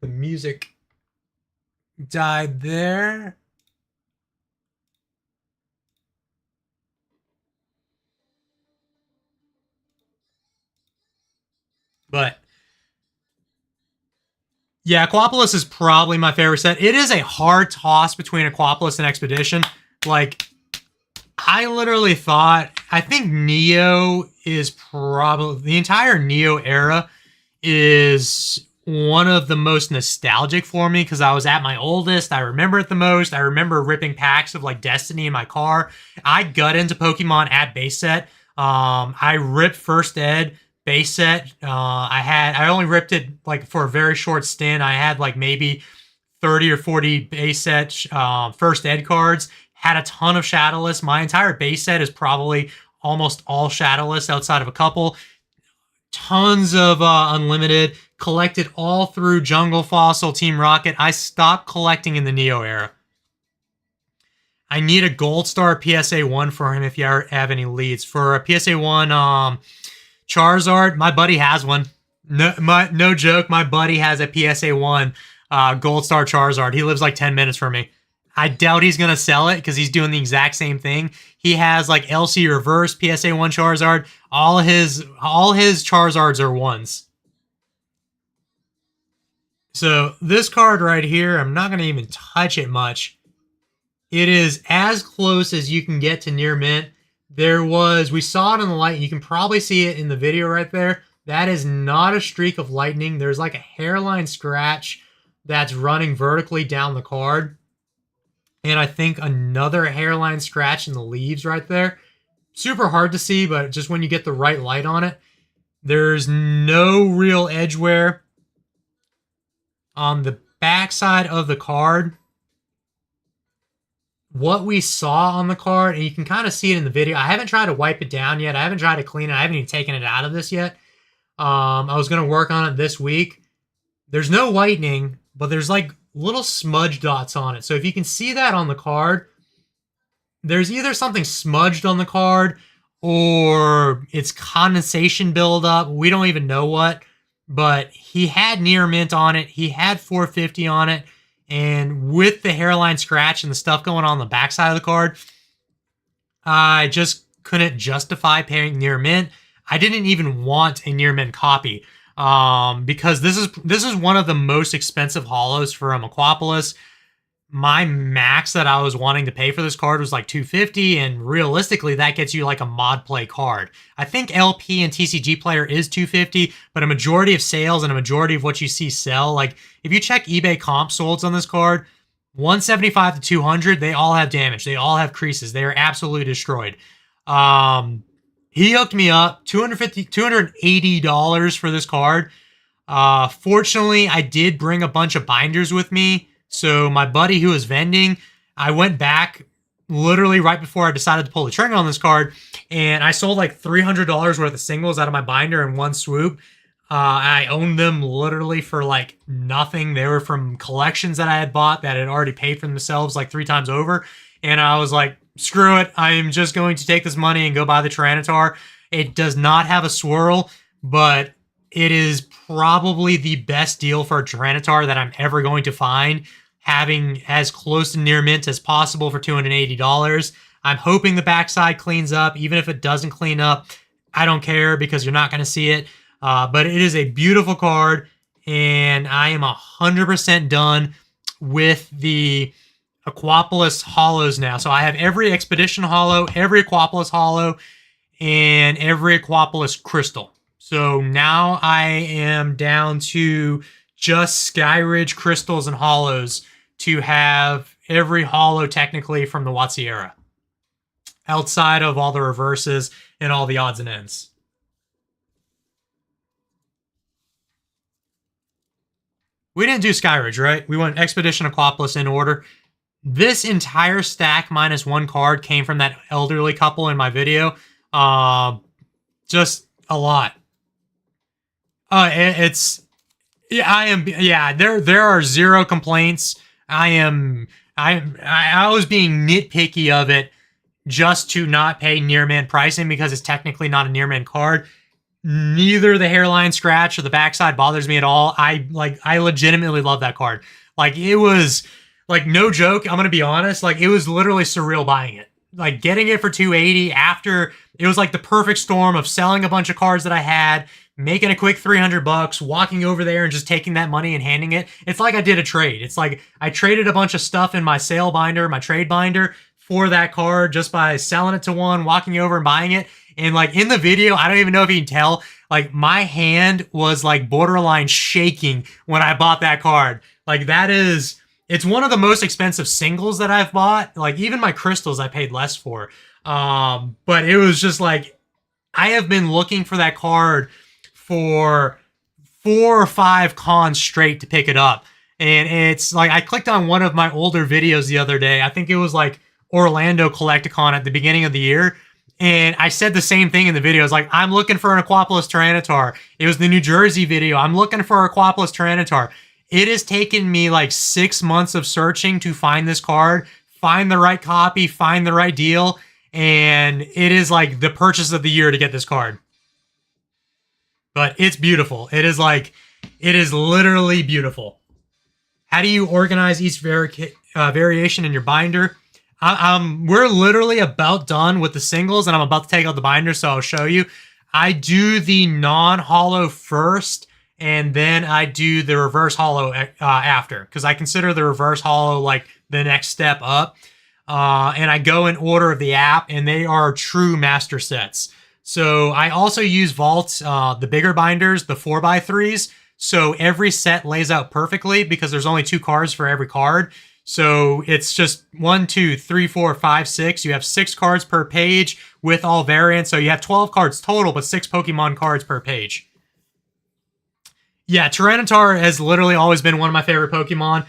The music died there. But yeah, Aquapolis is probably my favorite set. It is a hard toss between Aquapolis and Expedition. Like, I literally thought, I think Neo is probably, the entire Neo era is one of the most nostalgic for me because I was at my oldest. I remember it the most. I remember ripping packs of like Destiny in my car. I got into Pokemon at base set. I ripped First Ed base set. I only ripped it like for a very short stint. I had like maybe 30 or 40 base set first ed cards. Had a ton of shadowless. My entire base set is probably almost all shadowless outside of a couple. Tons of unlimited. Collected all through Jungle Fossil, Team Rocket. I stopped collecting in the Neo era. I need a Gold Star PSA 1 for him if you have any leads. For a PSA 1 Charizard, my buddy has one. No joke, my buddy has a PSA 1 Gold Star Charizard. He lives like 10 minutes from me. I doubt he's going to sell it because he's doing the exact same thing. He has like LC Reverse, PSA 1 Charizard. All his Charizards are ones. So this card right here, I'm not going to even touch it much. It is as close as you can get to near mint. We saw it in the light. You can probably see it in the video right there. That is not a streak of lightning. There's like a hairline scratch that's running vertically down the card. And I think another hairline scratch in the leaves right there. Super hard to see, but just when you get the right light on it. There's no real edge wear. On the back side of the card, what we saw on the card, and you can kind of see it in the video. I haven't tried to wipe it down yet. I haven't tried to clean it. I haven't even taken it out of this yet. I was going to work on it this week. There's no whitening, but there's like little smudge dots on it. So if you can see that on the card, there's either something smudged on the card or it's condensation buildup. We don't even know what, but he had near mint on it. He had 450 on it. And with the hairline scratch and the stuff going on the backside of the card, I just couldn't justify paying near mint. I didn't even want a near mint copy because this is one of the most expensive holos from Aquapolis. My max that I was wanting to pay for this card was like $250, and realistically, that gets you like a mod play card. I think LP and TCG player is $250, but a majority of sales and a majority of what you see sell, like if you check eBay comp solds on this card, 175 to 200, they all have damage. They all have creases. They are absolutely destroyed. He hooked me up, $280 for this card. Fortunately, I did bring a bunch of binders with me. So my buddy who was vending, I went back literally right before I decided to pull the trigger on this card, and I sold like $300 worth of singles out of my binder in one swoop. I owned them literally for like nothing. They were from collections that I had bought that had already paid for themselves like 3 times over. And I was like, screw it. I am just going to take this money and go buy the Tyranitar. It does not have a swirl, but it is probably the best deal for a Tyranitar that I'm ever going to find, having as close to near mint as possible for $280. I'm hoping the backside cleans up. Even if it doesn't clean up, I don't care because you're not going to see it. But it is a beautiful card, and I am 100% done with the Aquapolis holos now. So I have every Expedition holo, every Aquapolis holo, and every Aquapolis crystal. So now I am down to just Skyridge crystals and holos to have every holo technically from the WotC era, outside of all the reverses and all the odds and ends. We didn't do Skyridge, right? We went Expedition, Aquapolis in order. This entire stack minus one card came from that elderly couple in my video. Just a lot. There are zero complaints. I was being nitpicky of it just to not pay near mint pricing because it's technically not a near mint card. Neither the hairline scratch or the backside bothers me at all. I legitimately love that card. Like, it was like, no joke, I'm gonna be honest, like, it was literally surreal buying it. Like, getting it for $280 after it was like the perfect storm of selling a bunch of cards that I had, making a quick $300, walking over there and just taking that money and handing it. It's like I did a trade. It's like I traded a bunch of stuff in my sale binder, my trade binder, for that card just by selling it to one, walking over and buying it. And like in the video, I don't even know if you can tell, like my hand was like borderline shaking when I bought that card. Like it's one of the most expensive singles that I've bought. Like even my crystals I paid less for. But it was just like, I have been looking for that card for 4 or 5 cons straight to pick it up. And it's like, I clicked on one of my older videos the other day. I think it was like Orlando CollectACon at the beginning of the year. And I said the same thing in the video. I was like, I'm looking for an Aquapolis Tyranitar. It was the New Jersey video. I'm looking for Aquapolis Tyranitar. It has taken me like 6 months of searching to find this card, find the right copy, find the right deal. And it is like the purchase of the year to get this card. But it's beautiful. It is like, it is literally beautiful. How do you organize each variation in your binder? We're literally about done with the singles, and I'm about to take out the binder, so I'll show you. I do the non-holo first, and then I do the reverse holo after, because I consider the reverse holo like the next step up. And I go in order of the app, and they are true master sets. So I also use Vault's, the bigger binders, the 4x3s. So every set lays out perfectly because there's only 2 cards for every card. So it's just 1, 2, 3, 4, 5, 6. You have 6 cards per page with all variants. So you have 12 cards total, but 6 Pokemon cards per page. Yeah, Tyranitar has literally always been one of my favorite Pokemon.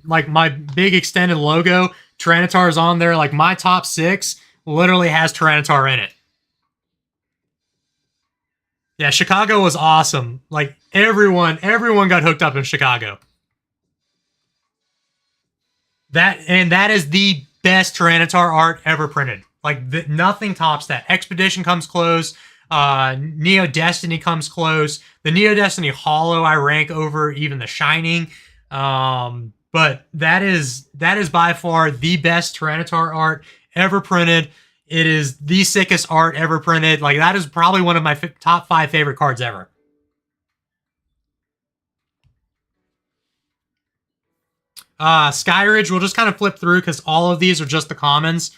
Like my big extended logo, Tyranitar is on there. Like my top 6 literally has Tyranitar in it. Yeah, Chicago was awesome. Like everyone got hooked up in Chicago. That is the best Tyranitar art ever printed. Like nothing tops that. Expedition comes close. Neo Destiny comes close. The Neo Destiny Holo I rank over even the Shining. But that is by far the best Tyranitar art ever printed. It is the sickest art ever printed. Like that is probably one of my top 5 favorite cards ever. Skyridge, we'll just kind of flip through because all of these are just the commons.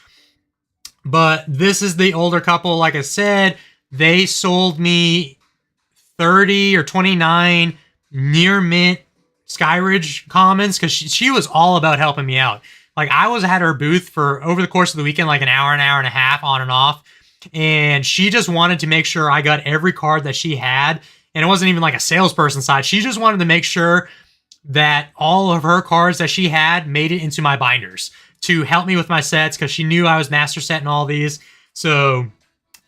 But this is the older couple. Like I said, they sold me 30 or 29 near mint Skyridge commons because she was all about helping me out. Like I was at her booth for over the course of the weekend, like an hour and a half on and off. And she just wanted to make sure I got every card that she had. And it wasn't even like a salesperson side. She just wanted to make sure that all of her cards that she had made it into my binders to help me with my sets because she knew I was master setting all these. So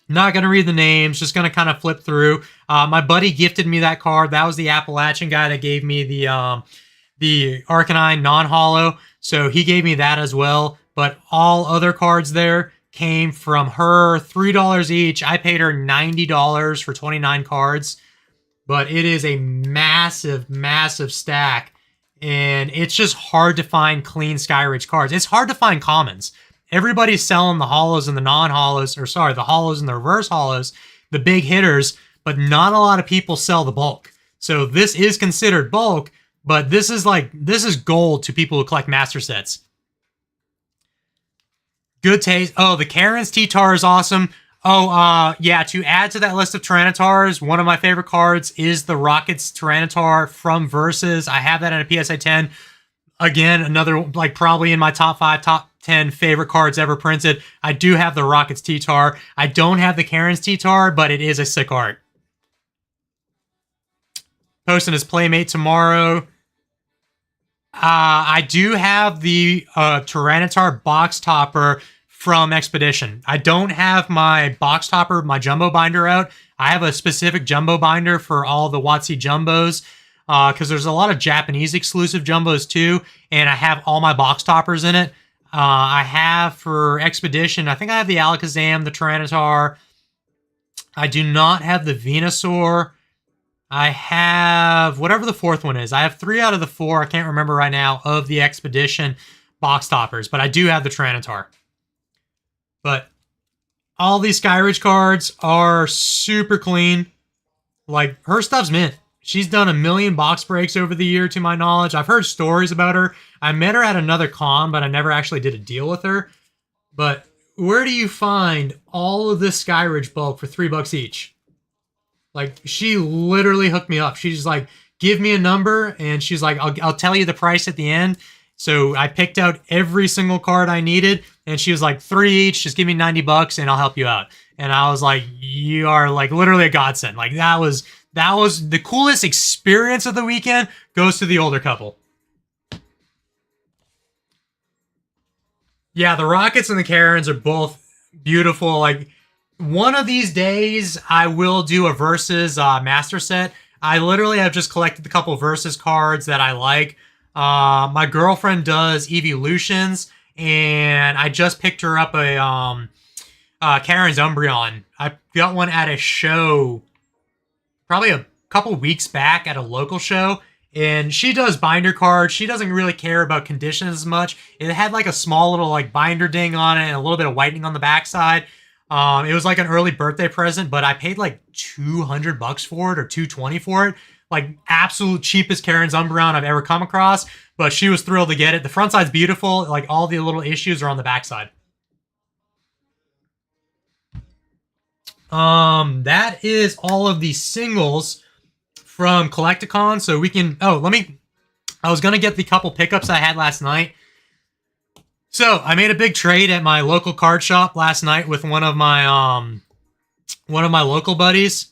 not going to read the names, just going to kind of flip through. My buddy gifted me that card. That was the Appalachian guy that gave me the Arcanine non-holo. So he gave me that as well. But all other cards there came from her, $3 each. I paid her $90 for 29 cards. But it is a massive, massive stack. And it's just hard to find clean Skyridge cards. It's hard to find commons. Everybody's selling the holos and the non-holos, or sorry, the holos and the reverse holos, the big hitters, but not a lot of people sell the bulk. So this is considered bulk, but this is gold to people who collect master sets. Good taste. Oh, the Karen's T-Tar is awesome. Oh, yeah, to add to that list of Tyranitars, one of my favorite cards is the Rockets Tyranitar from Versus. I have that in a PSA 10. Again, another, like, probably in my top 5, top 10 favorite cards ever printed. I do have the Rockets T-Tar. I don't have the Karen's T-Tar, but it is a sick art. Posting his Playmate tomorrow. I do have the Tyranitar box topper from Expedition. I don't have my box topper, my jumbo binder out. I have a specific jumbo binder for all the WotC jumbos because there's a lot of Japanese exclusive jumbos too, and I have all my box toppers in it. I have for Expedition, I think I have the Alakazam, the Tyranitar. I do not have the Venusaur. I have whatever the 4th one is. I have 3 out of the 4, I can't remember right now, of the Expedition box toppers, but I do have the Tyranitar. But all these Skyridge cards are super clean. Like, her stuff's mint. She's done 1 million box breaks over the year, to my knowledge. I've heard stories about her. I met her at another con, but I never actually did a deal with her. But where do you find all of this Skyridge bulk for $3 each? Like, she literally hooked me up. She's like, give me a number, and she's like, I'll tell you the price at the end. So I picked out every single card I needed, and she was like, 3 each, just give me $90 and I'll help you out. And I was like, you are like literally a godsend. Like that was the coolest experience of the weekend. Goes to the older couple. Yeah, the Rockets and the Karens are both beautiful. Like one of these days, I will do a Versus master set. I literally have just collected a couple Versus cards that I like. My girlfriend does Evolutions, and I just picked her up a Karen's Umbreon. I got one at a show probably a couple weeks back at a local show, and she does binder cards. She doesn't really care about conditions as much. It had like a small little like binder ding on it and a little bit of whitening on the backside. It was like an early birthday present, but I paid like $200 for it or $220 for it. Like absolute cheapest Karen's Umbreon I've ever come across, but she was thrilled to get it. The front side's beautiful. Like all the little issues are on the backside. That is all of the singles from CollectACon. So we can, I was going to get the couple pickups I had last night. So I made a big trade at my local card shop last night with one of my local buddies.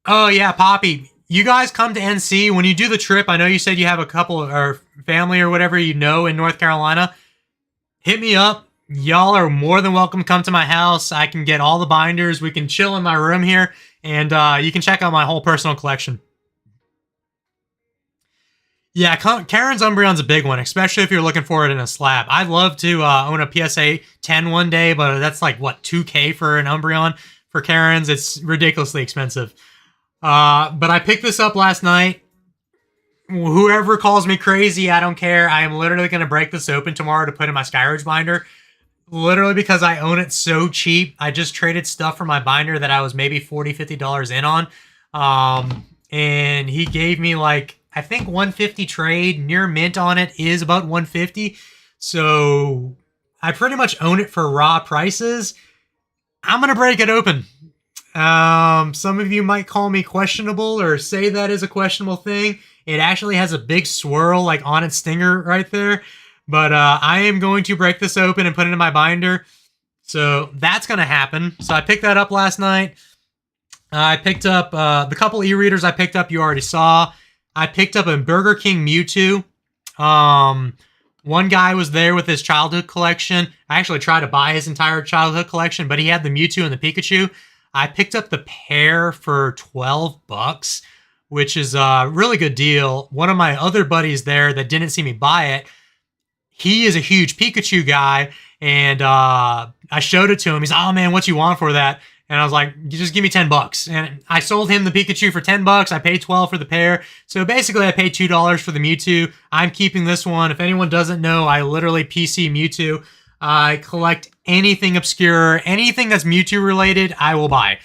Oh yeah, Poppy, you guys come to NC when you do the trip. I know you said you have a couple or family or whatever in North Carolina. Hit me up. Y'all are more than welcome to come to my house. I can get all the binders. We can chill in my room here, and you can check out my whole personal collection. Yeah, Karen's Umbreon's a big one, especially if you're looking for it in a slab. I'd love to own a PSA 10 one day, but that's like, what, $2K for an Umbreon? For Karen's, it's ridiculously expensive. But I picked this up last night. Whoever calls me crazy, I don't care. I am literally going to break this open tomorrow to put in my Skyridge binder. Literally because I own it so cheap. I just traded stuff for my binder that I was maybe $40, $50 in on. And he gave me like, I think 150 trade. Near mint on it is about 150. So I pretty much own it for raw prices. I'm going to break it open. Some of you might call me questionable or say that is a questionable thing. It actually has a big swirl like on its stinger right there. But I am going to break this open and put it in my binder. So that's going to happen. So I picked that up last night. I picked up the couple e-readers I picked up you already saw. I picked up a Burger King Mewtwo. One guy was there with his childhood collection. I actually tried to buy his entire childhood collection, but he had the Mewtwo and the Pikachu. I picked up the pair for $12, which is a really good deal. One of my other buddies there that didn't see me buy it, he is a huge Pikachu guy, and I showed it to him. He's like, oh man, what you want for that? And I was like, you just give me $10. And I sold him the Pikachu for $10. I paid $12 for the pair. So basically I paid $2 for the Mewtwo. I'm keeping this one. If anyone doesn't know, I literally PC Mewtwo. I collect anything obscure, anything that's Mewtwo related, I will buy.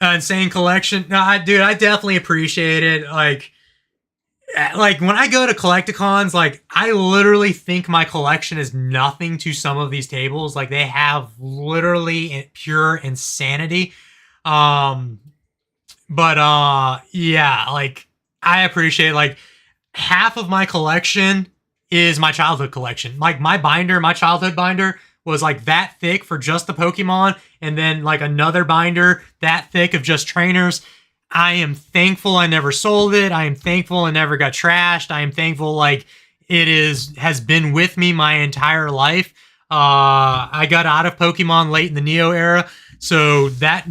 Insane collection. No, dude, I definitely appreciate it. Like when I go to CollectACons, like I literally think my collection is nothing to some of these tables. Like they have literally pure insanity. Yeah, like I appreciate like half of my collection is my childhood collection. Like my binder, my childhood binder was like that thick for just the Pokemon, and then like another binder that thick of just trainers. I am thankful I never sold it. I am thankful I never got trashed. I am thankful like it has been with me my entire life. I got out of Pokemon late in the Neo era, so that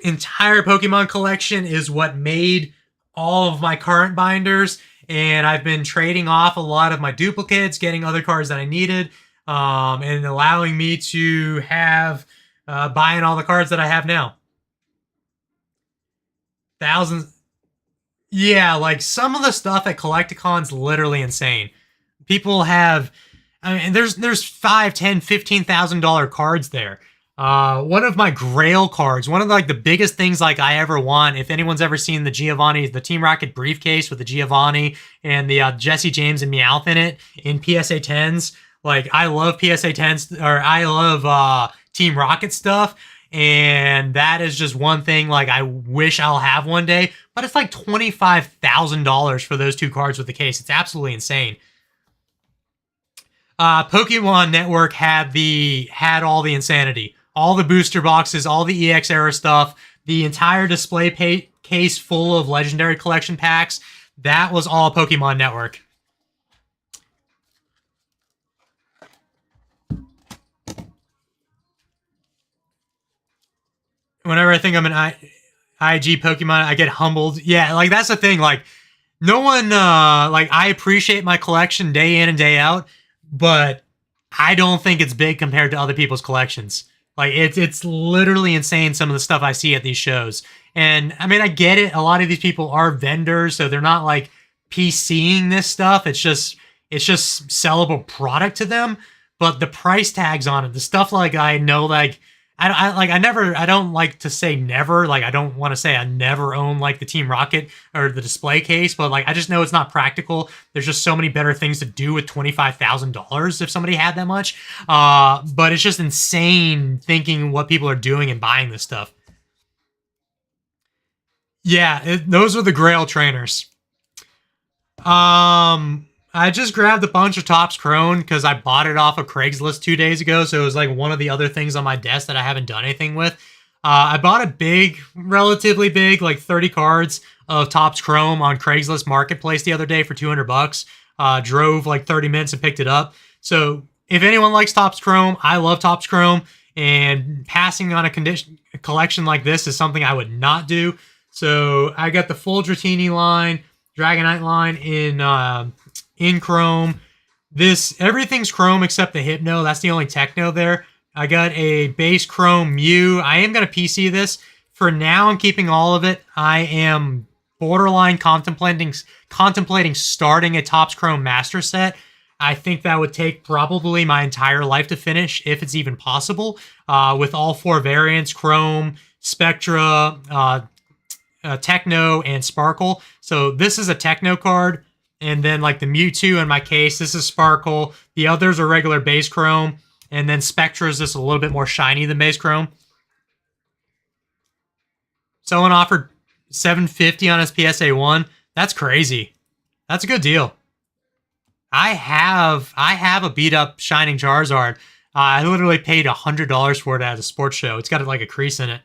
entire Pokemon collection is what made all of my current binders. And I've been trading off a lot of my duplicates, getting other cards that I needed, and allowing me to have buying all the cards that I have now. Thousands. Yeah, like some of the stuff at CollectACon's literally insane. People have, I mean, there's $5,000, $10,000, $15,000 cards there. One of my Grail cards, one of the, like the biggest things like I ever want. If anyone's ever seen the Giovanni, the Team Rocket briefcase with the Giovanni and the Jesse James and Meowth in it in PSA 10s. Like I love PSA 10s, or I love Team Rocket stuff. And that is just one thing like I wish I'll have one day, but it's like $25,000 for those 2 cards with the case. It's absolutely insane. Pokemon Network had all the insanity, all the booster boxes, all the EX era stuff, the entire display case full of legendary collection packs. That was all Pokemon Network. Whenever I think I'm an IG Pokemon, I get humbled. Yeah, like that's the thing. Like no one, like I appreciate my collection day in and day out, but I don't think it's big compared to other people's collections. Like it's literally insane some of the stuff I see at these shows. And I mean, I get it. A lot of these people are vendors, so they're not like PCing this stuff. It's just sellable product to them. But the price tags on it, the stuff like I know, like I don't like to say never. Like I don't want to say I never own like the Team Rocket or the display case, but like I just know it's not practical. There's just so many better things to do with $25,000 if somebody had that much. But it's just insane thinking what people are doing and buying this stuff. Yeah, those are the Grail trainers. I just grabbed a bunch of Topps Chrome because I bought it off of Craigslist 2 days ago, so it was like one of the other things on my desk that I haven't done anything with. I bought a big, relatively big, like 30 cards of Topps Chrome on Craigslist Marketplace the other day for $200. Drove like 30 minutes and picked it up. So if anyone likes Topps Chrome, I love Topps Chrome, and passing on a collection like this is something I would not do. So I got the full Dratini line, Dragonite line in Chrome. Everything's Chrome except the Hypno. That's the only Techno there. I got a base Chrome Mew. I am going to PC this. For now, I'm keeping all of it. I am borderline contemplating starting a Topps Chrome Master Set. I think that would take probably my entire life to finish, if it's even possible, with all 4 variants, Chrome, Spectra, Techno, and Sparkle. So this is a Techno card. And then like the Mewtwo in my case, this is Sparkle. The others are regular base Chrome. And then Spectra is just a little bit more shiny than base Chrome. Someone offered $750 on his PSA 1. That's crazy. That's a good deal. I have a beat up Shining Charizard. I literally paid $100 for it at a sports show. It's got like a crease in it.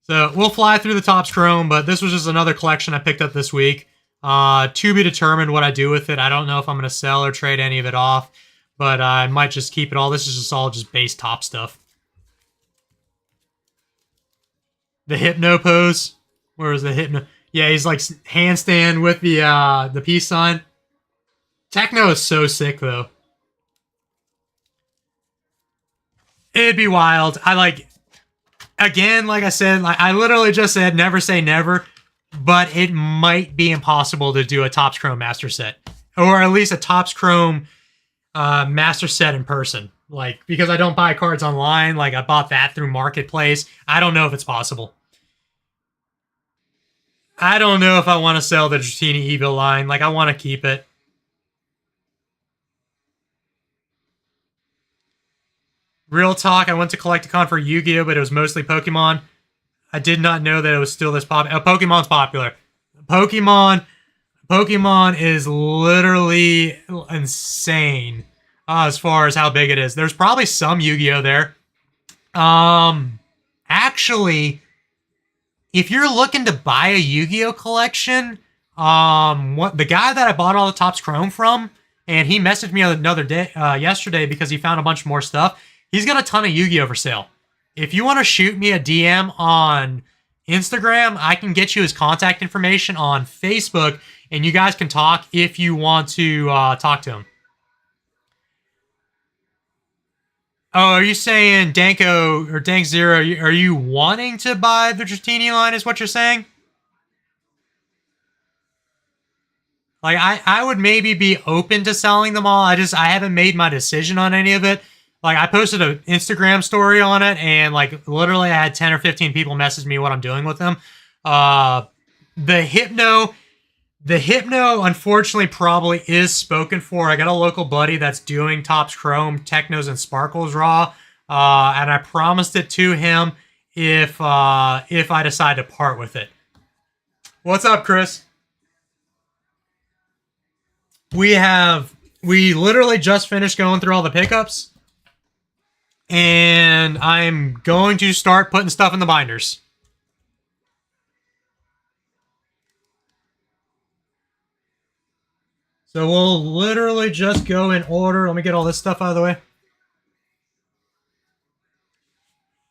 So we'll fly through the Topps Chrome, but this was just another collection I picked up this week. To be determined what I do with it. I don't know if I'm going to sell or trade any of it off, but I might just keep it all. This is just all just base top stuff. The Hypno pose. Where is the Hypno? Yeah, he's like handstand with the peace sign. Techno is so sick though. It'd be wild. Again, like I said, I literally just said never say never. But it might be impossible to do a Topps Chrome Master Set. Or at least a Topps Chrome Master Set in person. Like, because I don't buy cards online. Like, I bought that through Marketplace. I don't know if it's possible. I don't know if I want to sell the Dratini Evil line. Like, I want to keep it. Real talk, I went to CollectACon for Yu-Gi-Oh! But it was mostly Pokemon. I did not know that it was still this popular. Pokemon's popular. Pokemon is literally insane as far as how big it is. There's probably some Yu-Gi-Oh! There. Actually, if you're looking to buy a Yu-Gi-Oh! Collection, the guy that I bought all the Topps Chrome from, and he messaged me yesterday because he found a bunch more stuff. He's got a ton of Yu-Gi-Oh! For sale. If you want to shoot me a DM on Instagram, I can get you his contact information on Facebook, and you guys can talk if you want to talk to him. Oh, are you saying Danko or Dank Zero? Are you wanting to buy the Dratini line? Is what you're saying? Like I would maybe be open to selling them all. I haven't made my decision on any of it. Like, I posted an Instagram story on it, and, like, literally I had 10 or 15 people message me what I'm doing with them. The Hypno, unfortunately, probably is spoken for. I got a local buddy that's doing Topps Chrome, Technos, and Sparkles raw. and I promised it to him if I decide to part with it. What's up, Chris? We literally just finished going through all the pickups, and I'm going to start putting stuff in the binders. So we'll literally just go in order. Let me get all this stuff out of the way.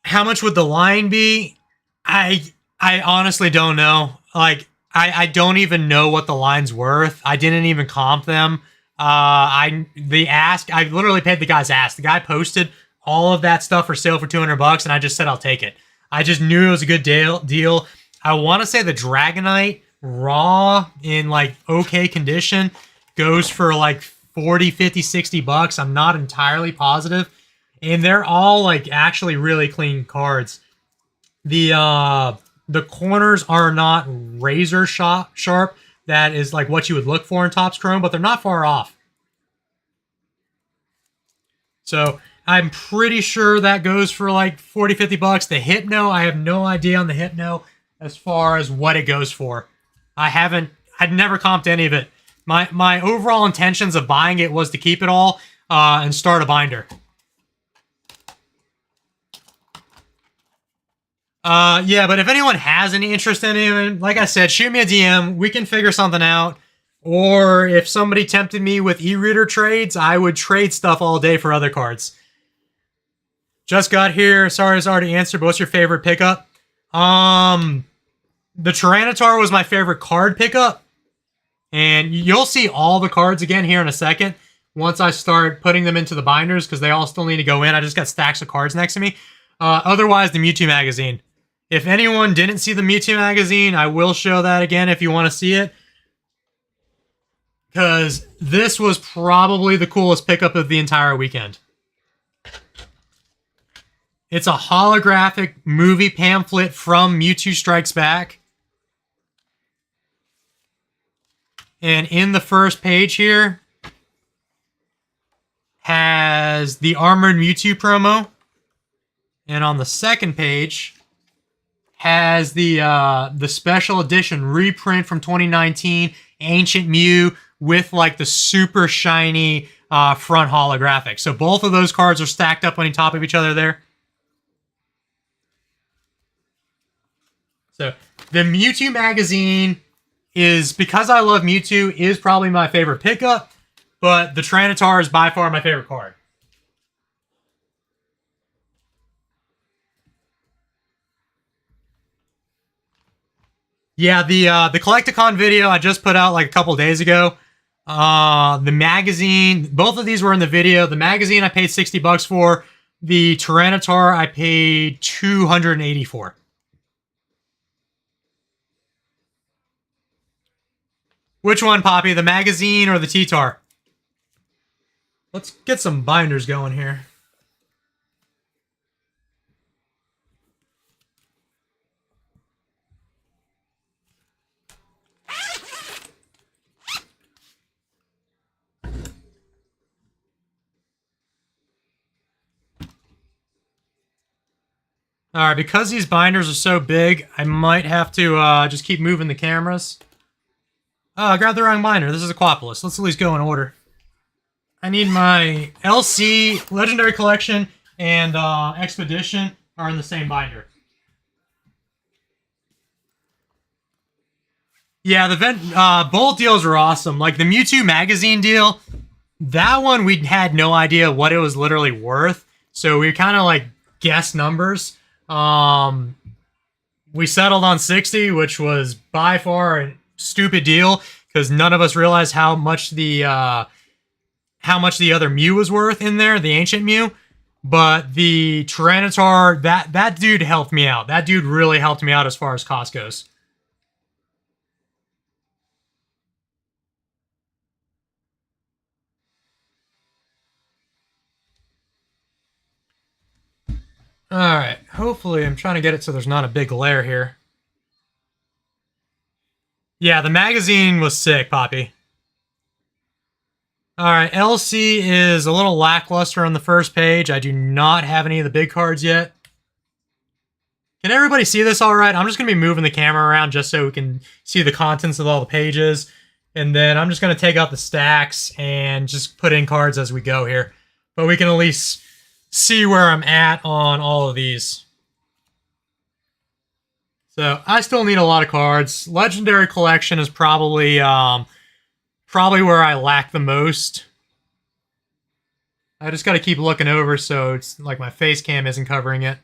How much would the line be? I honestly don't know. Like, I don't even know what the line's worth. I didn't even comp them. I literally paid the guy's ass. The guy posted all of that stuff for sale for $200, and I just said I'll take it. I just knew it was a good deal. I want to say the Dragonite raw in like okay condition goes for like 40, 50, 60 bucks. I'm not entirely positive. And they're all like actually really clean cards. The corners are not razor sharp. That is like what you would look for in Topps Chrome, but they're not far off. So I'm pretty sure that goes for like 40, 50 bucks. The Hypno, I have no idea on the Hypno as far as what it goes for. I'd never comped any of it. My overall intentions of buying it was to keep it all and start a binder. Yeah, but if anyone has any interest in it, like I said, shoot me a DM. We can figure something out. Or if somebody tempted me with e-reader trades, I would trade stuff all day for other cards. Just got here. Sorry, it's already answered, but what's your favorite pickup? The Tyranitar was my favorite card pickup. And you'll see all the cards again here in a second once I start putting them into the binders because they all still need to go in. I just got stacks of cards next to me. Otherwise, the Mewtwo magazine. If anyone didn't see the Mewtwo magazine, I will show that again if you want to see it. Because this was probably the coolest pickup of the entire weekend. It's a holographic movie pamphlet from Mewtwo Strikes Back. And in the first page here has the Armored Mewtwo promo. And on the second page has the special edition reprint from 2019 Ancient Mew with like the super shiny front holographic. So both of those cards are stacked up on top of each other there. So the Mewtwo magazine is, because I love Mewtwo, is probably my favorite pickup, but the Tyranitar is by far my favorite card. Yeah, the CollectACon video I just put out like a couple days ago. The magazine, both of these were in the video. The magazine I paid 60 bucks for. The Tyranitar I paid 280 for. Which one, Poppy? The magazine or the T-Tar? Let's get some binders going here. All right, because these binders are so big, I might have to just keep moving the cameras. Oh, I grabbed the wrong binder. This is Aquapolis. Let's at least go in order. I need my LC, Legendary Collection, and Expedition are in the same binder. Yeah, the both deals are awesome. Like the Mewtwo magazine deal, that one we had no idea what it was literally worth. So we kind of like guessed numbers. We settled on 60, which was by far a stupid deal because none of us realized how much the other Mew was worth in there, the Ancient Mew. But the Tyranitar, that dude helped me out. That dude really helped me out as far as cost goes. Alright, hopefully I'm trying to get it so there's not a big glare here. Yeah, the magazine was sick, Poppy. All right, LC is a little lackluster on the first page. I do not have any of the big cards yet. Can everybody see this all right? I'm just going to be moving the camera around just so we can see the contents of all the pages. And then I'm just going to take out the stacks and just put in cards as we go here. But we can at least see where I'm at on all of these. So I still need a lot of cards. Legendary collection is probably where I lack the most. I just got to keep looking over so it's like my face cam isn't covering it.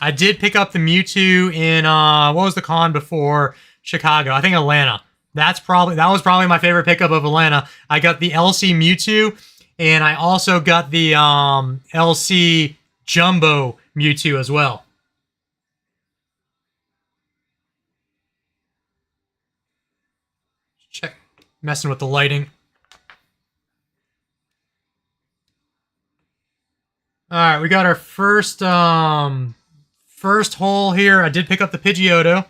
I did pick up the Mewtwo in what was the con before Chicago? I think Atlanta. That was probably my favorite pickup of Atlanta. I got the LC Mewtwo, and I also got the LC Jumbo Mewtwo as well. Check, messing with the lighting. All right, we got our first hole here. I did pick up the Pidgeotto.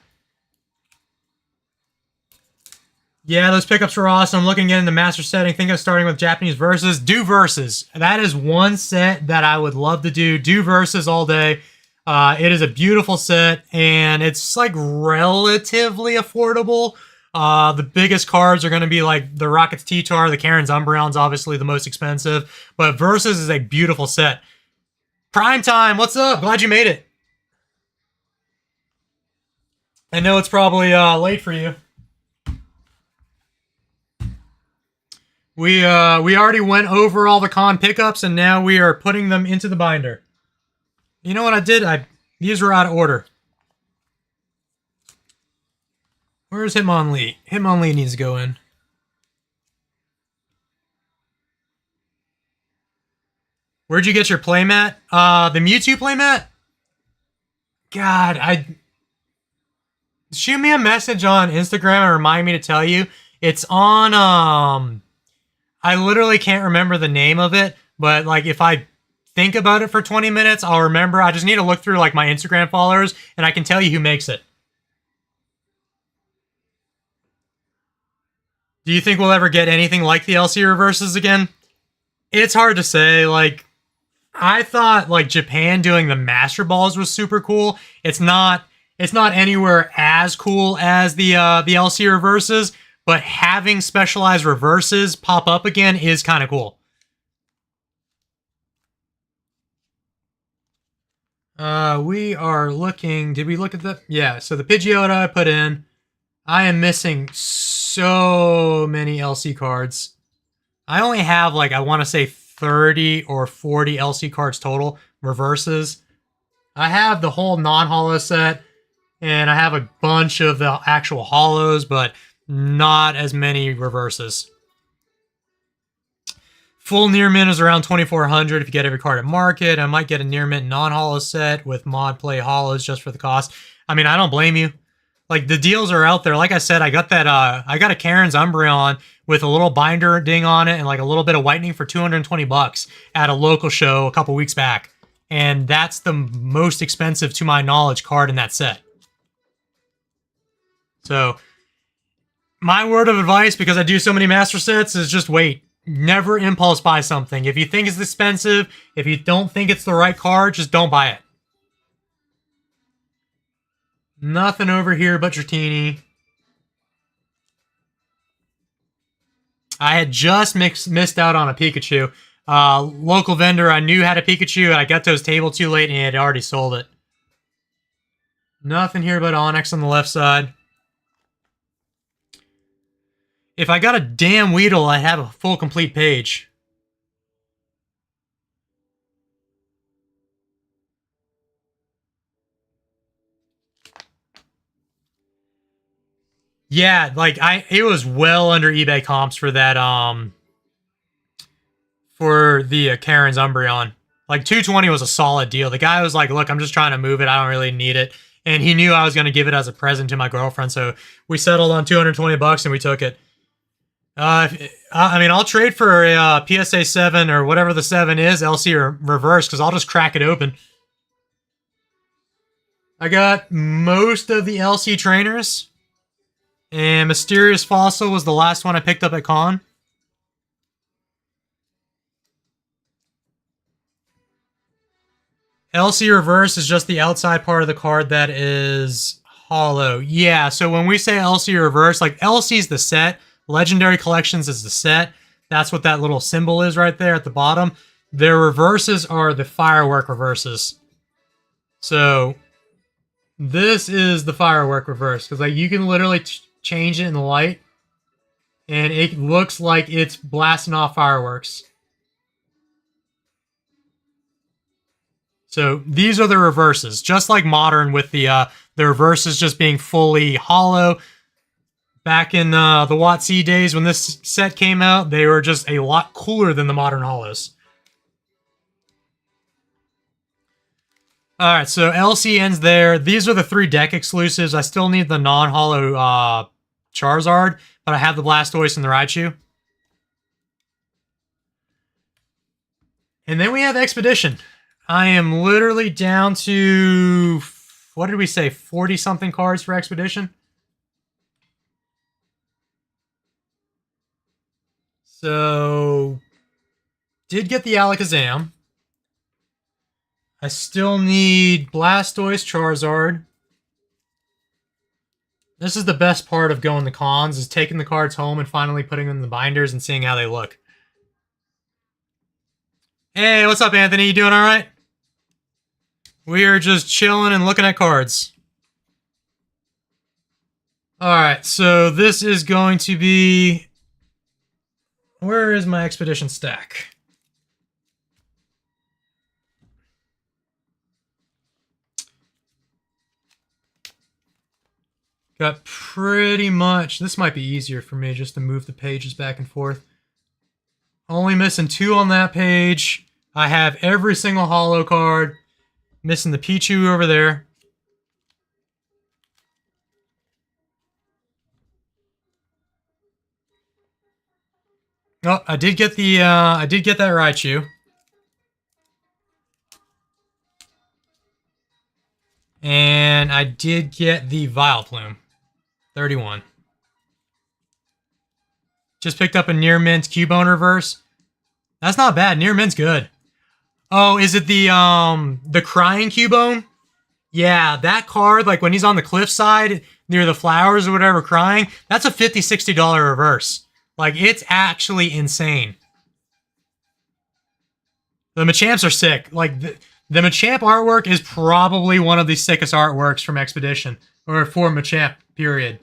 Yeah, those pickups were awesome. I'm looking in the master setting. Think of starting with Japanese verses. Do verses. That is one set that I would love to do. Do verses all day. It is a beautiful set, and it's like relatively affordable. The biggest cards are going to be like the Rocket's T-Tar, the Karen's Umbreon's obviously the most expensive, but verses is a beautiful set. Prime time, what's up? Glad you made it. I know it's probably late for you. We already went over all the con pickups, and now we are putting them into the binder. You know what I did? These were out of order. Where's Hitmonlee? Hitmonlee needs to go in. Where'd you get your playmat? The Mewtwo playmat? God, shoot me a message on Instagram and remind me to tell you. It's on, I literally can't remember the name of it, but like if I think about it for 20 minutes, I'll remember. I just need to look through like my Instagram followers and I can tell you who makes it. Do you think we'll ever get anything like the LC reverses again? It's hard to say. Like, I thought like Japan doing the Master Balls was super cool. It's not anywhere as cool as the LC reverses, but having specialized reverses pop up again is kind of cool. We are looking. Did we look at the? Yeah. So the Pidgeotto I put in. I am missing so many LC cards. I only have like I want to say 30 or 40 LC cards total reverses. I have the whole non-holo set, and I have a bunch of the actual holos, but not as many reverses. Full near mint is around 2,400 if you get every card at market. I might get a near mint non-holo set with mod play holos just for the cost. I mean, I don't blame you. Like, the deals are out there. Like I said, I got that, I got a Karen's Umbreon with a little binder ding on it and like a little bit of whitening for 220 bucks at a local show a couple weeks back. And that's the most expensive, to my knowledge, card in that set. So, my word of advice, because I do so many master sets, is just wait. Never impulse buy something. If you think it's expensive, if you don't think it's the right card, just don't buy it. Nothing over here but Dratini. I had just missed out on a Pikachu. Local vendor I knew had a Pikachu, and I got to his table too late, and he had already sold it. Nothing here but Onyx on the left side. If I got a damn Weedle, I'd have a full complete page. Yeah, like it was well under eBay comps for that for the Karen's Umbreon. Like 220 was a solid deal. The guy was like, "Look, I'm just trying to move it. I don't really need it." And he knew I was going to give it as a present to my girlfriend, so we settled on 220 bucks and we took it. I mean, I'll trade for a PSA 7 or whatever the 7 is, LC or reverse, because I'll just crack it open. I got most of the LC trainers. And Mysterious Fossil was the last one I picked up at con. LC Reverse is just the outside part of the card that is hollow. Yeah, so when we say LC Reverse, like LC is the set, Legendary Collections is the set. That's what that little symbol is right there at the bottom. Their reverses are the firework reverses. So this is the firework reverse, because like you can literally change it in the light and it looks like it's blasting off fireworks. So these are the reverses, just like Modern, with the reverses just being fully hollow. Back in the WotC days when this set came out, they were just a lot cooler than the Modern Hollows. Alright, so LC ends there. These are the 3 deck exclusives. I still need the non-hollow Charizard, but I have the Blastoise and the Raichu. And then we have Expedition. I am literally down to, what did we say, 40-something cards for Expedition? So, did get the Alakazam. I still need Blastoise, Charizard. This is the best part of going to cons, is taking the cards home and finally putting them in the binders and seeing how they look. Hey, what's up, Anthony? You doing all right? We are just chilling and looking at cards. Alright, so this is going to be... Where is my Expedition stack? Got pretty much... This might be easier for me just to move the pages back and forth. Only missing 2 on that page. I have every single holo card. Missing the Pichu over there. Oh, I did get the I did get that Raichu. And I did get the Vileplume. 31. Just picked up a Near Mint Cubone reverse. That's not bad. Near Mint's good. Oh, is it the Crying Cubone? Yeah, that card, like when he's on the cliffside near the flowers or whatever crying, that's a $50, $60 reverse. Like, it's actually insane. The Machamps are sick. Like, the Machamp artwork is probably one of the sickest artworks from Expedition. Or for Machamp, period.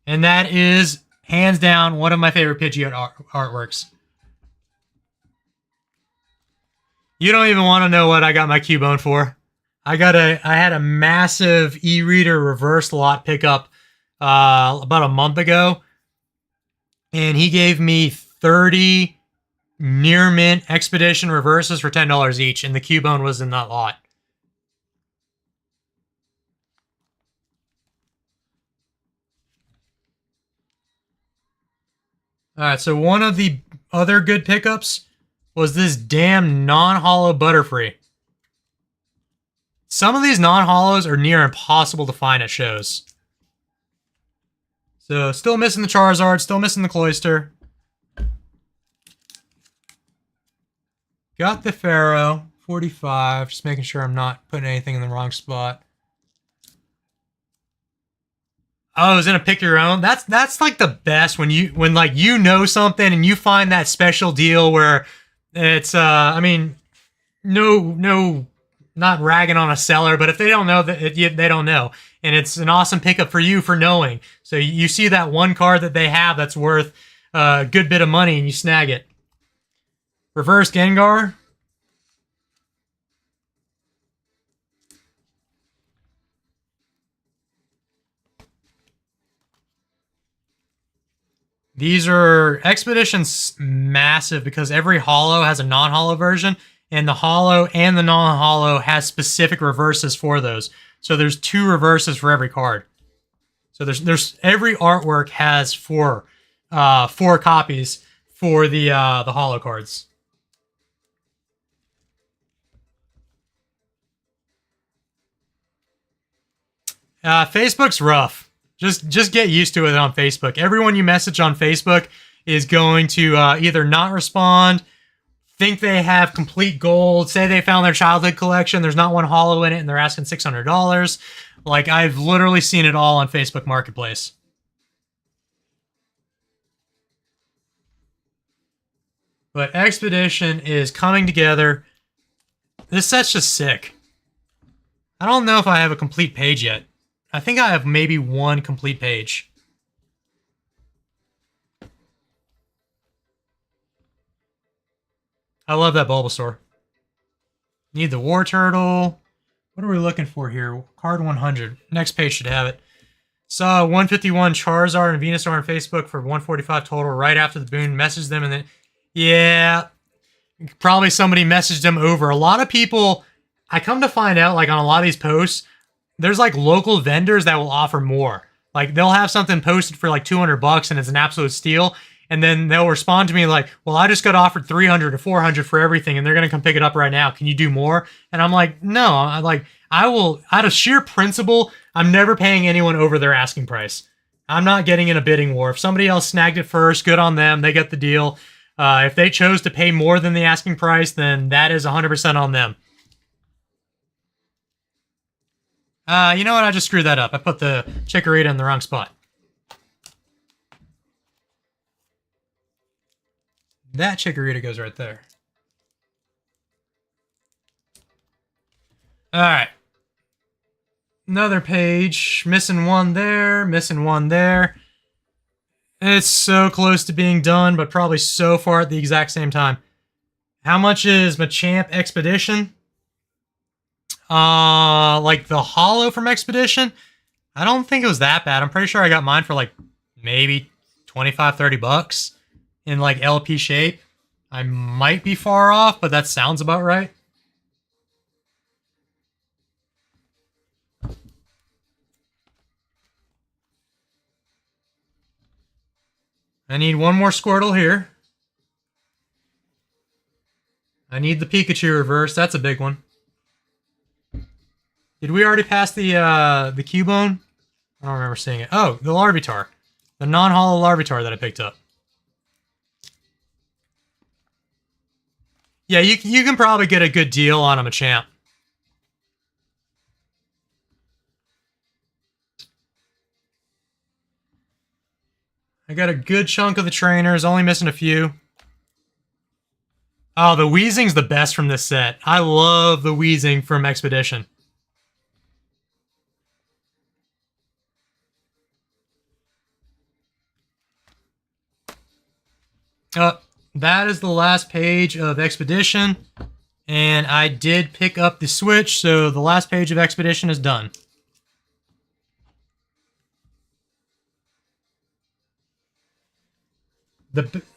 And that is, hands down, one of my favorite Pidgeot artworks. You don't even want to know what I got my Cubone for. I had a massive e-reader reverse lot pickup about a month ago. And he gave me 30 Near Mint Expedition reverses for $10 each. And the Cubone was in that lot. Alright, so one of the other good pickups was this damn non-hollow Butterfree. Some of these non-hollows are near impossible to find at shows. So, still missing the Charizard, still missing the Cloyster. Got the Pharaoh, 45. Just making sure I'm not putting anything in the wrong spot. Oh, I was gonna pick your own. That's like the best when like you know something and you find that special deal where it's I mean, no, not ragging on a seller, but if they don't know that they don't know, and it's an awesome pickup for you for knowing. So you see that one card that they have that's worth a good bit of money and you snag it. Reverse Gengar. These are Expedition's massive because every holo has a non-holo version, and the holo and the non-holo has specific reverses for those. So there's 2 reverses for every card. So there's every artwork has 4 copies for the holo cards. Facebook's rough. Just get used to it on Facebook. Everyone you message on Facebook is going to either not respond, think they have complete gold, say they found their childhood collection, there's not one hollow in it, and they're asking $600. Like, I've literally seen it all on Facebook Marketplace. But Expedition is coming together. This set's just sick. I don't know if I have a complete page yet. I think I have maybe one complete page. I love that Bulbasaur. Need the War Turtle. What are we looking for here? Card 100. Next page should have it. Saw 151 Charizard and Venusaur on Facebook for 145 total right after the boon. Messaged them and then... Yeah. Probably somebody messaged them over. A lot of people... I come to find out, like, on a lot of these posts, there's, like, local vendors that will offer more. Like, they'll have something posted for, like, $200 and it's an absolute steal. And then they'll respond to me like, well, I just got offered $300 or $400 for everything, and they're going to come pick it up right now. Can you do more? And I'm like, no, I will, out of sheer principle, I'm never paying anyone over their asking price. I'm not getting in a bidding war. If somebody else snagged it first, good on them. They get the deal. If they chose to pay more than the asking price, then that is 100% on them. You know what? I just screwed that up. I put the Chikorita in the wrong spot. That Chikorita goes right there. Alright. Another page. Missing one there. Missing one there. It's so close to being done, but probably so far at the exact same time. How much is Machamp Expedition? Like the holo from Expedition? I don't think it was that bad. I'm pretty sure I got mine for like maybe 25, 30 bucks. In like LP shape. I might be far off, but that sounds about right. I need one more Squirtle here. I need the Pikachu reverse. That's a big one. Did we already pass the Cubone? I don't remember seeing it. Oh, the Larvitar. The non-holo Larvitar that I picked up. Yeah, you can probably get a good deal on a Machamp. I got a good chunk of the trainers, only missing a few. Oh, the Weezing's the best from this set. I love the Weezing from Expedition. That is the last page of Expedition, and I did pick up the Switch, so the last page of Expedition is done.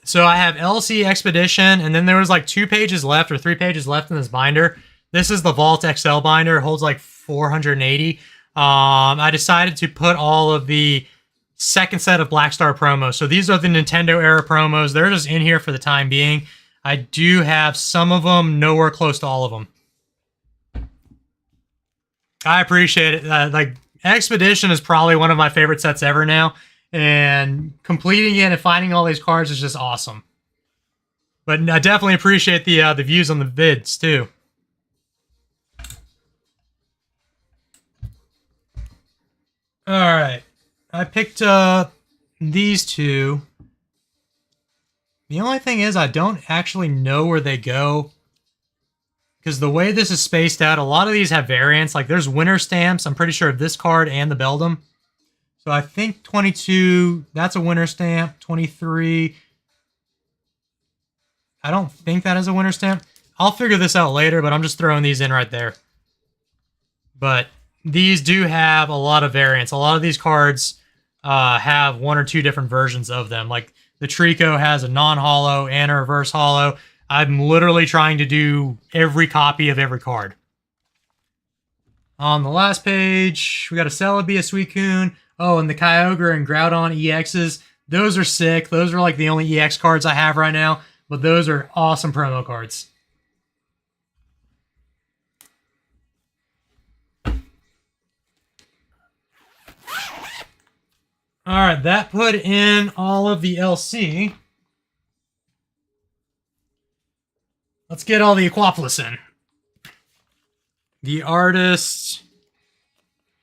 So I have LC Expedition, and then there was like 2 pages left or 3 pages left in this binder. This is the Vault XL binder. It holds like 480. I decided to put all of the second set of Black Star promos. So these are the Nintendo era promos. They're just in here for the time being. I do have some of them, nowhere close to all of them. I appreciate it. Like, Expedition is probably one of my favorite sets ever now. And completing it and finding all these cards is just awesome. But I definitely appreciate the views on the vids, too. Alright. I picked up these 2. The only thing is I don't actually know where they go. Because the way this is spaced out, a lot of these have variants. Like, there's winter stamps, I'm pretty sure, of this card and the Beldum. So I think 22, that's a winter stamp. 23, I don't think that is a winter stamp. I'll figure this out later, but I'm just throwing these in right there. But these do have a lot of variants. A lot of these cards have 1 or 2 different versions of them. Like, the Trico has a non-holo and a reverse holo. I'm literally trying to do every copy of every card. On the last page, we got a Celebi, a Suicune. Oh, and the Kyogre and Groudon EXs. Those are sick. Those are like the only EX cards I have right now. But those are awesome promo cards. All right, that put in all of the LC. Let's get all the Aquapolis in. The artists.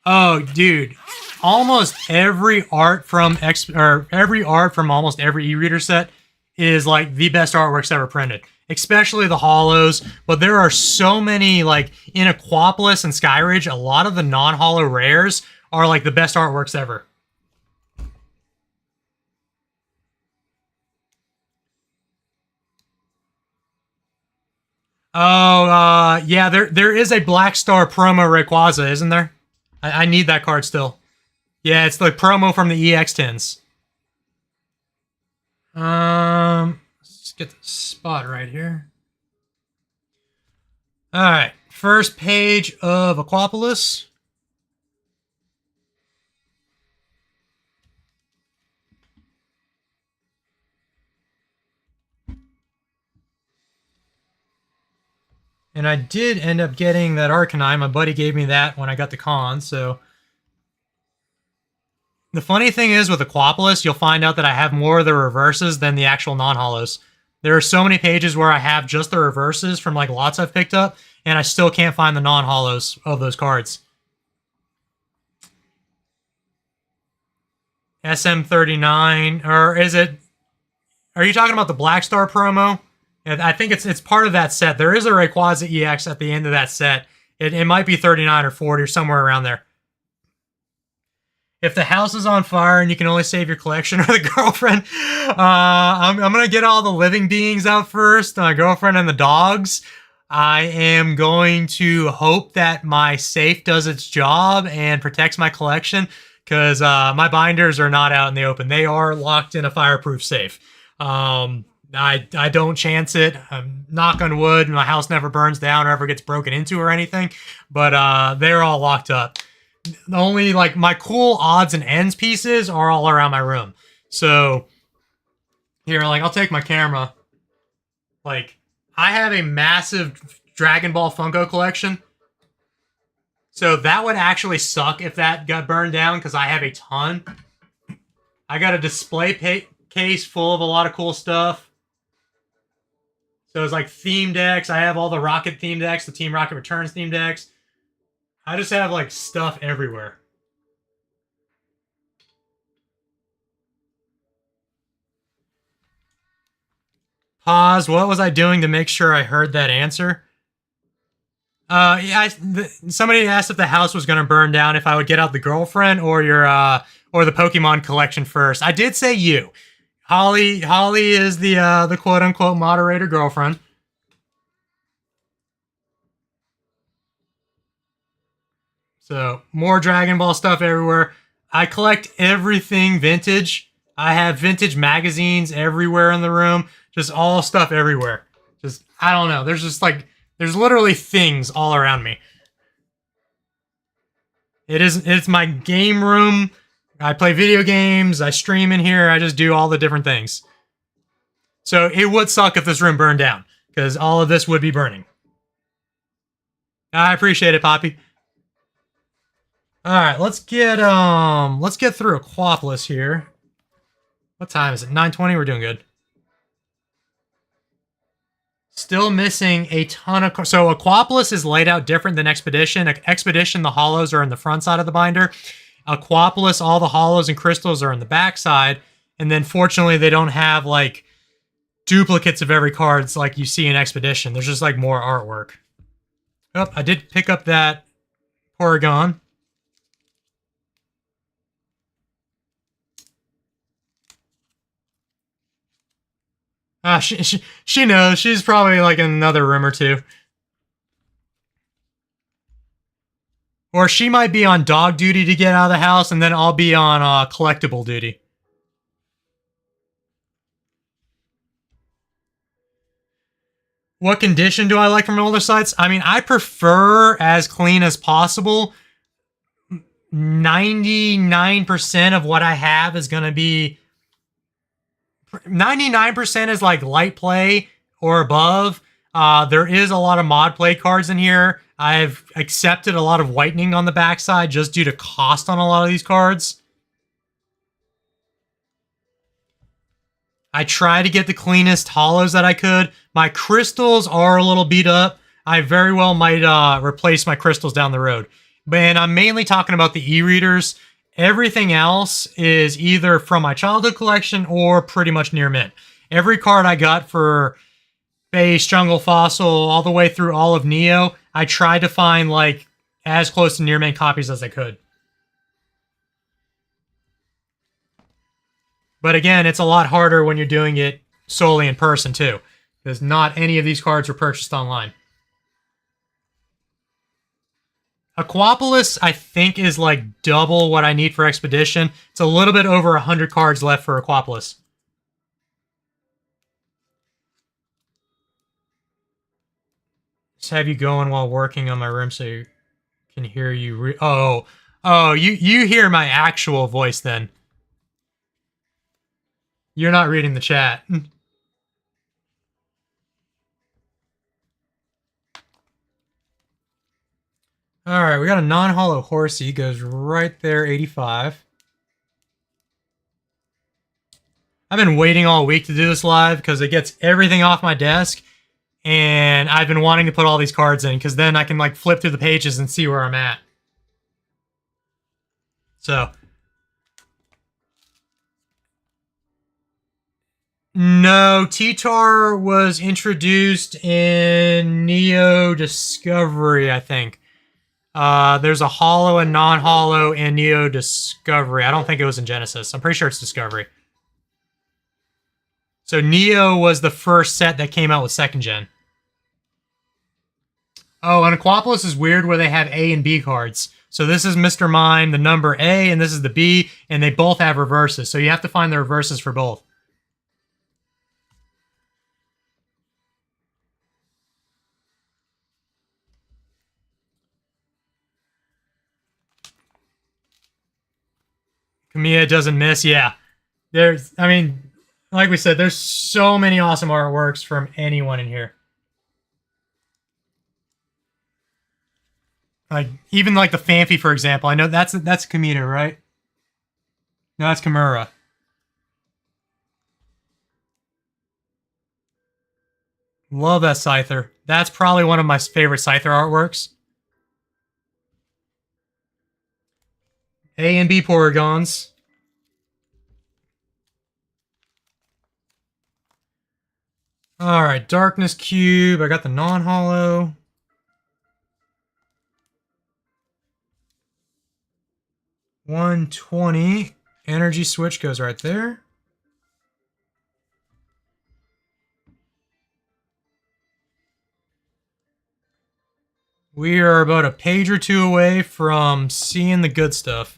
Oh, dude. Almost every art from almost every e-reader set is like the best artworks ever printed. Especially the holos, but there are so many, like in Aquapolis and Skyridge, a lot of the non-holo rares are like the best artworks ever. Oh, yeah, there is a Black Star promo Rayquaza, isn't there? I need that card still. Yeah, it's the promo from the EX10s. Let's get the spot right here. All right, first page of Aquapolis. And I did end up getting that Arcanine. My buddy gave me that when I got the con, so... The funny thing is with Aquapolis, you'll find out that I have more of the reverses than the actual non-holos. There are so many pages where I have just the reverses from like lots I've picked up, and I still can't find the non-holos of those cards. SM39, or is it... Are you talking about the Black Star promo? I think it's part of that set. There is a Rayquaza EX at the end of that set. It might be 39 or 40 or somewhere around there. If the house is on fire and you can only save your collection or the girlfriend, I'm going to get all the living beings out first, my girlfriend and the dogs. I am going to hope that my safe does its job and protects my collection, because my binders are not out in the open. They are locked in a fireproof safe. I don't chance it. Knock on wood, my house never burns down or ever gets broken into or anything, but they're all locked up. Only like my cool odds and ends pieces are all around my room. So here, like I'll take my camera. Like I have a massive Dragon Ball Funko collection. So that would actually suck if that got burned down, because I have a ton. I got a display case full of a lot of cool stuff. So it's like theme decks. I have all the Rocket theme decks, the Team Rocket Returns theme decks. I just have like stuff everywhere. Pause. What was I doing to make sure I heard that answer? Yeah, somebody asked if the house was going to burn down, if I would get out the girlfriend or your or the Pokemon collection first. I did say you. Holly is the quote unquote moderator girlfriend. So, more Dragon Ball stuff everywhere. I collect everything vintage. I have vintage magazines everywhere in the room. Just all stuff everywhere. Just, I don't know. There's just like, there's literally things all around me. It's my game room. I play video games. I stream in here. I just do all the different things. So, it would suck if this room burned down, because all of this would be burning. I appreciate it, Poppy. All right, let's get through Aquapolis here. What time is it? 9:20. We're doing good. Still missing a ton of cards. So Aquapolis is laid out different than Expedition. Expedition, the holos are in the front side of the binder. Aquapolis, all the holos and crystals are in the back side. And then fortunately, they don't have like duplicates of every card like you see in Expedition. There's just like more artwork. Oh, I did pick up that Porygon. She knows. She's probably like in another room or two. Or she might be on dog duty to get out of the house, and then I'll be on collectible duty. What condition do I like from older sites? I mean, I prefer as clean as possible. 99% of what I have is going to be... 99% is like light play or above. There is a lot of mod play cards in here. I've accepted a lot of whitening on the backside just due to cost on a lot of these cards. I try to get the cleanest hollows that I could. My crystals are a little beat up. I very well might replace my crystals down the road. And I'm mainly talking about the e-readers. Everything else is either from my childhood collection or pretty much near mint. Every card I got for base, jungle, fossil, all the way through all of Neo, I tried to find like as close to near mint copies as I could. But again, it's a lot harder when you're doing it solely in person too, because not any of these cards were purchased online. Aquapolis, I think, is like double what I need for Expedition. It's a little bit over 100 cards left for Aquapolis. Just have you going while working on my room so you can hear you. Oh, you hear my actual voice then. You're not reading the chat. All right, we got a non-hollow Horsey. Goes right there, 85. I've been waiting all week to do this live because it gets everything off my desk. And I've been wanting to put all these cards in because then I can like flip through the pages and see where I'm at. So. No, T-Tar was introduced in Neo Discovery, I think. There's a hollow and non-hollow in Neo Discovery. I don't think it was in Genesis. I'm pretty sure it's Discovery. So Neo was the first set that came out with 2nd gen. Oh, and Aquapolis is weird where they have A and B cards. So this is Mr. Mime, the number A, and this is the B, and they both have reverses. So you have to find the reverses for both. Kamiya doesn't miss. Yeah. I mean, like we said, there's so many awesome artworks from anyone in here. Like, even like the Phanpy, for example. I know that's Kamiya, right? No, that's Kimura. Love that Scyther. That's probably one of my favorite Scyther artworks. A and B Porygons. Alright, Darkness Cube. I got the non-hollow. $120. Energy Switch goes right there. We are about a page or two away from seeing the good stuff.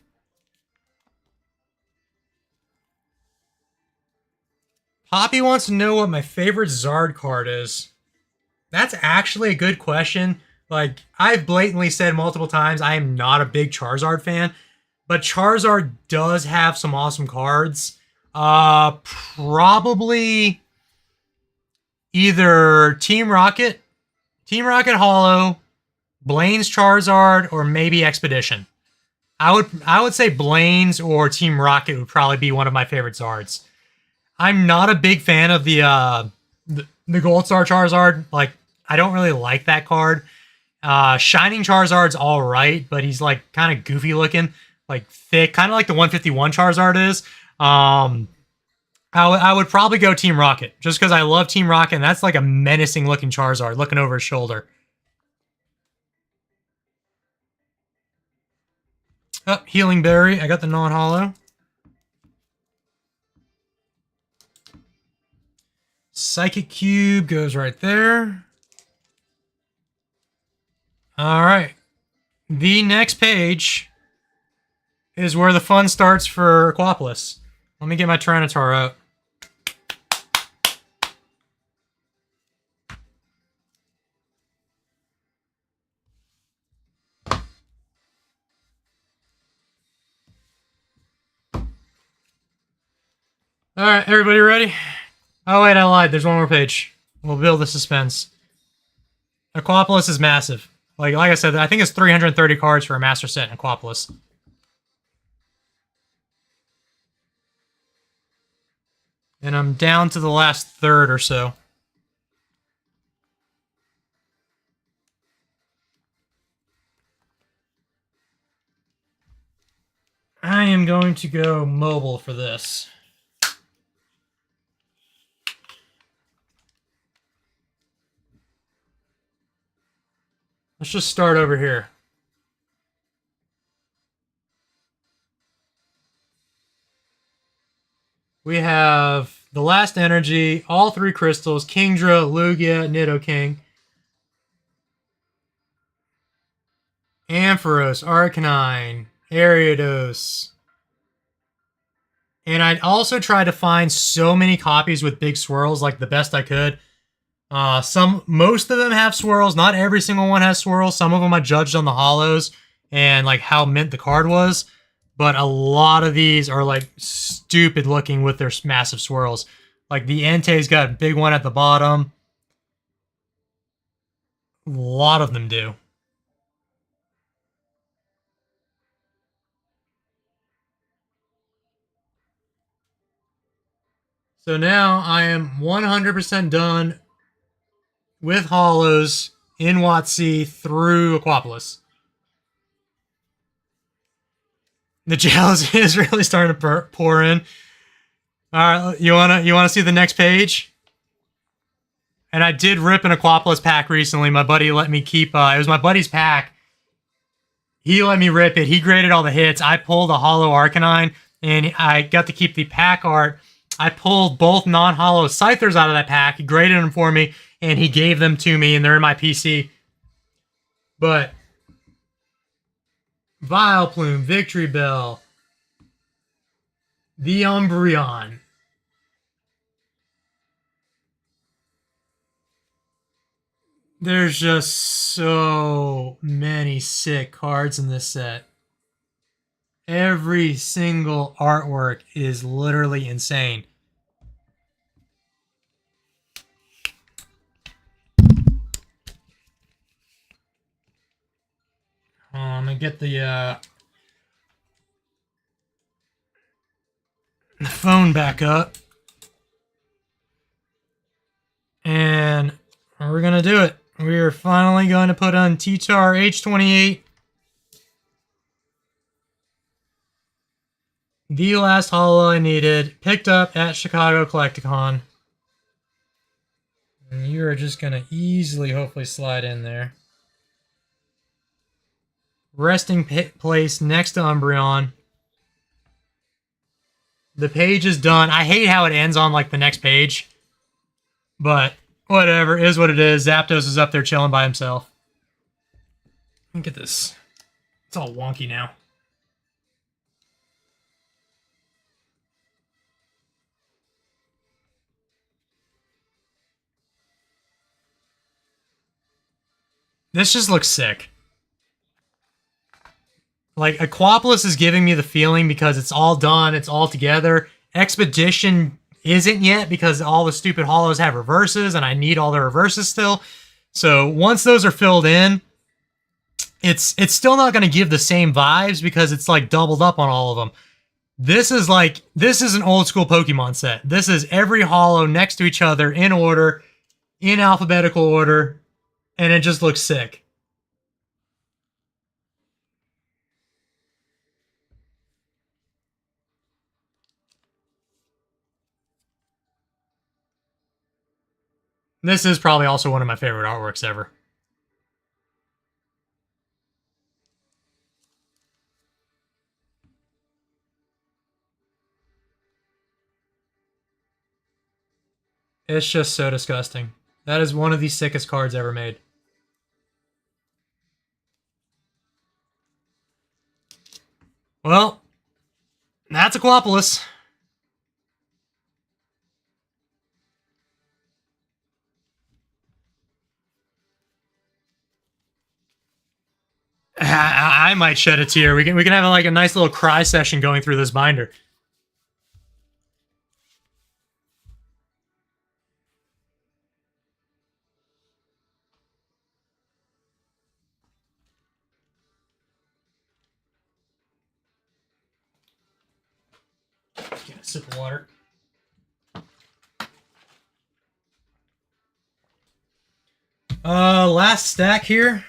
Poppy wants to know what my favorite Zard card is. That's actually a good question. Like, I've blatantly said multiple times, I am not a big Charizard fan, but Charizard does have some awesome cards. Probably either Team Rocket Hollow, Blaine's Charizard, or maybe Expedition. I would say Blaine's or Team Rocket would probably be one of my favorite Zards. I'm not a big fan of the Gold Star Charizard. Like, I don't really like that card. Shining Charizard's all right, but he's like kind of goofy looking, like thick, kind of like the 151 Charizard is. I would probably go Team Rocket just because I love Team Rocket, and that's like a menacing looking Charizard looking over his shoulder. Oh, Healing Berry. I got the non-hollow. Psychic Cube goes right there. All right. The next page is where the fun starts for Aquapolis. Let me get my Tyranitar out. All right, everybody ready? Oh, wait, I lied. There's one more page. We'll build the suspense. Aquapolis is massive. Like I said, I think it's 330 cards for a master set in Aquapolis. And I'm down to the last third or so. I am going to go mobile for this. Let's just start over here. We have the last energy, all 3 crystals, Kingdra, Lugia, Nidoking, Ampharos, Arcanine, Ariados. And I also tried to find so many copies with big swirls, like the best I could. Most of them have swirls. Not every single one has swirls. Some of them I judged on the holos and like how mint the card was. But a lot of these are like stupid looking with their massive swirls. Like the Entei's got a big one at the bottom. A lot of them do. So now I am 100% done with holos in WotC through Aquapolis. The jealousy is really starting to pour in. All right, you wanna see the next page? And I did rip an Aquapolis pack recently. My buddy let me keep. It was my buddy's pack. He let me rip it. He graded all the hits. I pulled a holo Arcanine, and I got to keep the pack art. I pulled both non-holo Scythers out of that pack. He graded them for me, and he gave them to me, and they're in my PC. But Vileplume, Victory Bell, the Umbreon. There's just so many sick cards in this set. Every single artwork is literally insane. I'm gonna get the phone back up. And we're gonna do it. We are finally going to put on T-Tar H28. The last holo I needed, picked up at Chicago CollectACon. And you are just going to easily, hopefully, slide in there. Resting place next to Umbreon. The page is done. I hate how it ends on, like, the next page. But whatever, is what it is. Zapdos is up there chilling by himself. Look at this. It's all wonky now. This just looks sick. Like, Aquapolis is giving me the feeling because it's all done, it's all together. Expedition isn't yet because all the stupid holos have reverses, and I need all the reverses still. So once those are filled in, it's still not going to give the same vibes because it's like doubled up on all of them. This is an old school Pokemon set. This is every holo next to each other in order, in alphabetical order, and it just looks sick. This is probably also one of my favorite artworks ever. It's just so disgusting. That is one of the sickest cards ever made. Well, that's Aquapolis. I might shed a tear. We can have like a nice little cry session going through this binder. Get a sip of water. Last stack here.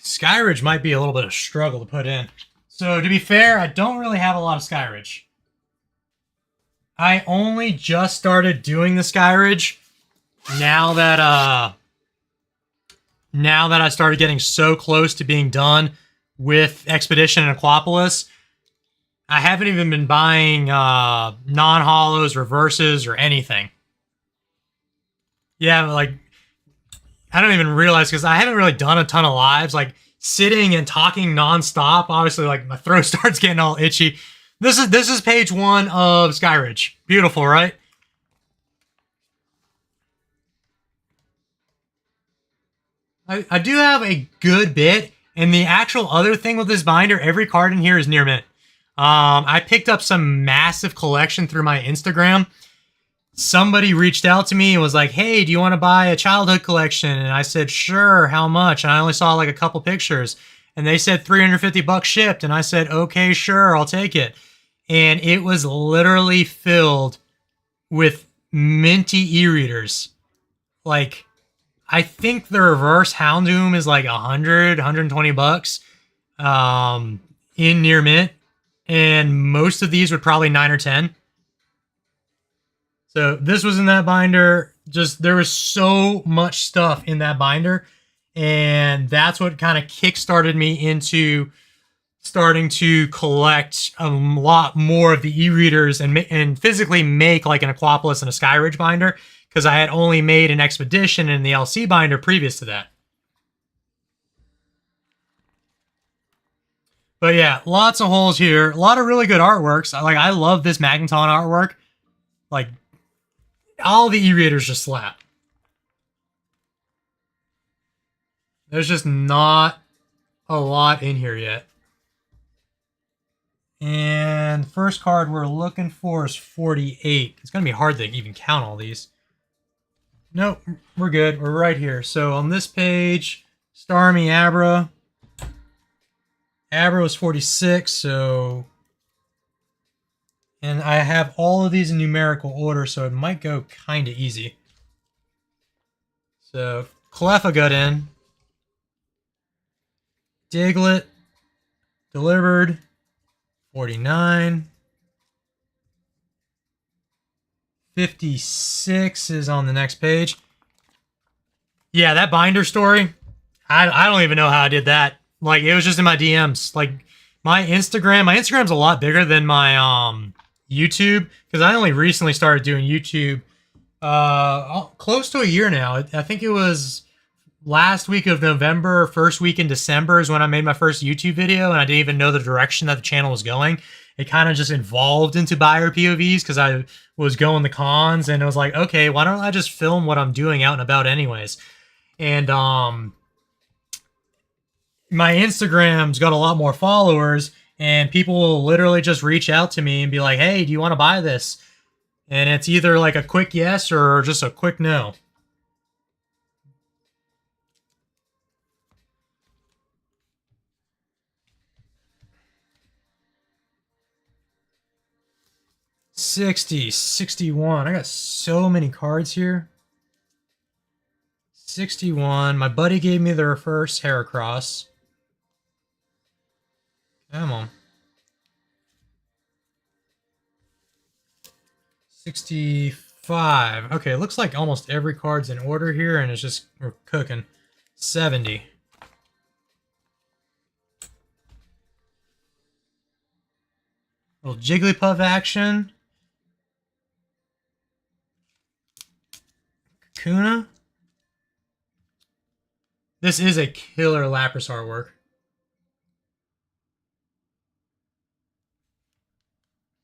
Skyridge might be a little bit of a struggle to put in. So to be fair, I don't really have a lot of Skyridge. I only just started doing the Skyridge now that I started getting so close to being done with Expedition and Aquapolis. I haven't even been buying non-holos, reverses, or anything. Yeah, like, I don't even realize, because I haven't really done a ton of lives. Like, sitting and talking nonstop, obviously, like, my throat starts getting all itchy. This is page 1 of Skyridge. Beautiful, right? I do have a good bit, and the actual other thing with this binder, every card in here is near mint. I picked up some massive collection through my Instagram. Somebody reached out to me and was like, hey, do you want to buy a childhood collection? And I said, sure, how much? And I only saw like a couple pictures. And they said $350 shipped. And I said, okay, sure, I'll take it. And it was literally filled with minty e-readers. Like, I think the reverse Houndoom is like $120 in near mint. And most of these would probably 9 or 10. So this was in that binder. Just, there was so much stuff in that binder. And that's what kind of kickstarted me into starting to collect a lot more of the e-readers and physically make like an Aquapolis and a Skyridge binder, because I had only made an Expedition and the LC binder previous to that. But yeah, lots of holes here. A lot of really good artworks. Like, I love this Magneton artwork. Like, all the e-readers just slap. There's just not a lot in here yet. And first card we're looking for is 48. It's going to be hard to even count all these. Nope, we're good. We're right here. So on this page, Starmie Abra. Abra was 46, so... And I have all of these in numerical order, so it might go kind of easy. So, Cleffa got in. Diglett, delivered, 49. 56 is on the next page. Yeah, that binder story, I don't even know how I did that. Like, it was just in my DMs. Like, my Instagram's a lot bigger than my YouTube, because I only recently started doing YouTube close to a year now. I think it was last week of November, first week in December is when I made my first YouTube video, and I didn't even know the direction that the channel was going. It kind of just evolved into Buyer POVs because I was going the cons, and it was like, okay, why don't I just film what I'm doing out and about anyways? And my Instagram's got a lot more followers, and people will literally just reach out to me and be like, hey, do you want to buy this? And it's either like a quick yes or just a quick no. $60, $61. I got so many cards here. $61. My buddy gave me the reverse Heracross. Come on. 65. Okay, it looks like almost every card's in order here, and it's just, we're cooking. 70. Little Jigglypuff action. Kakuna. This is a killer Lapras artwork.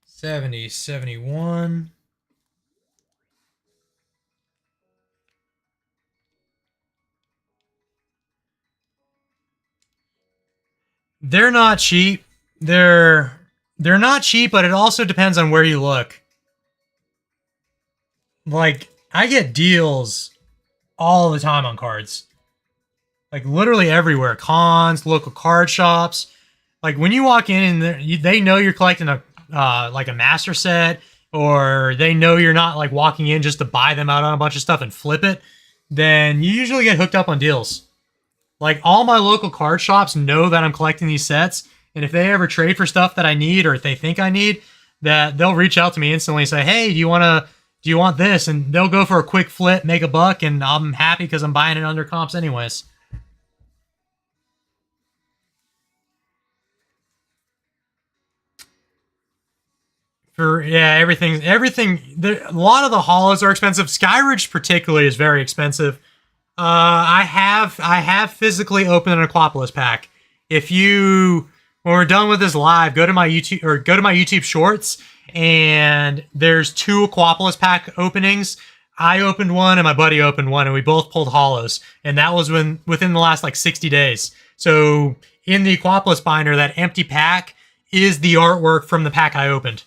70, 71. They're not cheap. They're not cheap, but it also depends on where you look. Like, I get deals all the time on cards. Like, literally everywhere. Cons, local card shops. Like, when you walk in and they know you're collecting a like a master set, or they know you're not like walking in just to buy them out on a bunch of stuff and flip it, then you usually get hooked up on deals. Like, all my local card shops know that I'm collecting these sets, and if they ever trade for stuff that I need, or if they think I need, that they'll reach out to me instantly and say, hey, do you want this? And they'll go for a quick flip, make a buck, and I'm happy because I'm buying it under comps anyways. Everything. A lot of the holos are expensive. Skyridge particularly is very expensive. I have physically opened an Aquapolis pack. When we're done with this live, go to my YouTube Shorts, and there's 2 Aquapolis pack openings. I opened one and my buddy opened one, and we both pulled holos, and that was within the last like 60 days. So in the Aquapolis binder, that empty pack is the artwork from the pack I opened.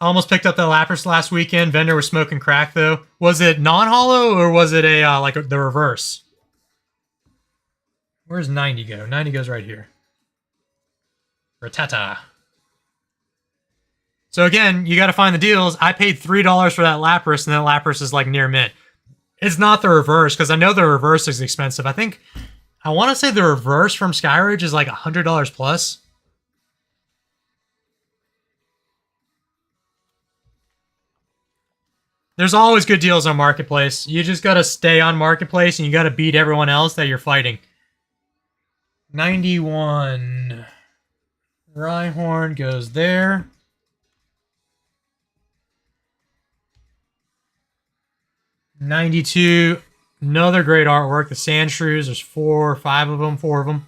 I almost picked up that Lapras last weekend. Vendor was smoking crack, though. Was it non-holo, or was it the reverse? Where's 90 go? 90 goes right here. Rattata. So again, you got to find the deals. I paid $3 for that Lapras, and that Lapras is like near mint. It's not the reverse, because I know the reverse is expensive. I want to say the reverse from Skyridge is like $100 plus. There's always good deals on Marketplace. You just got to stay on Marketplace, and you got to beat everyone else that you're fighting. 91. Rhyhorn goes there. $92. Another great artwork. The Sandshrews. There's 4 of them.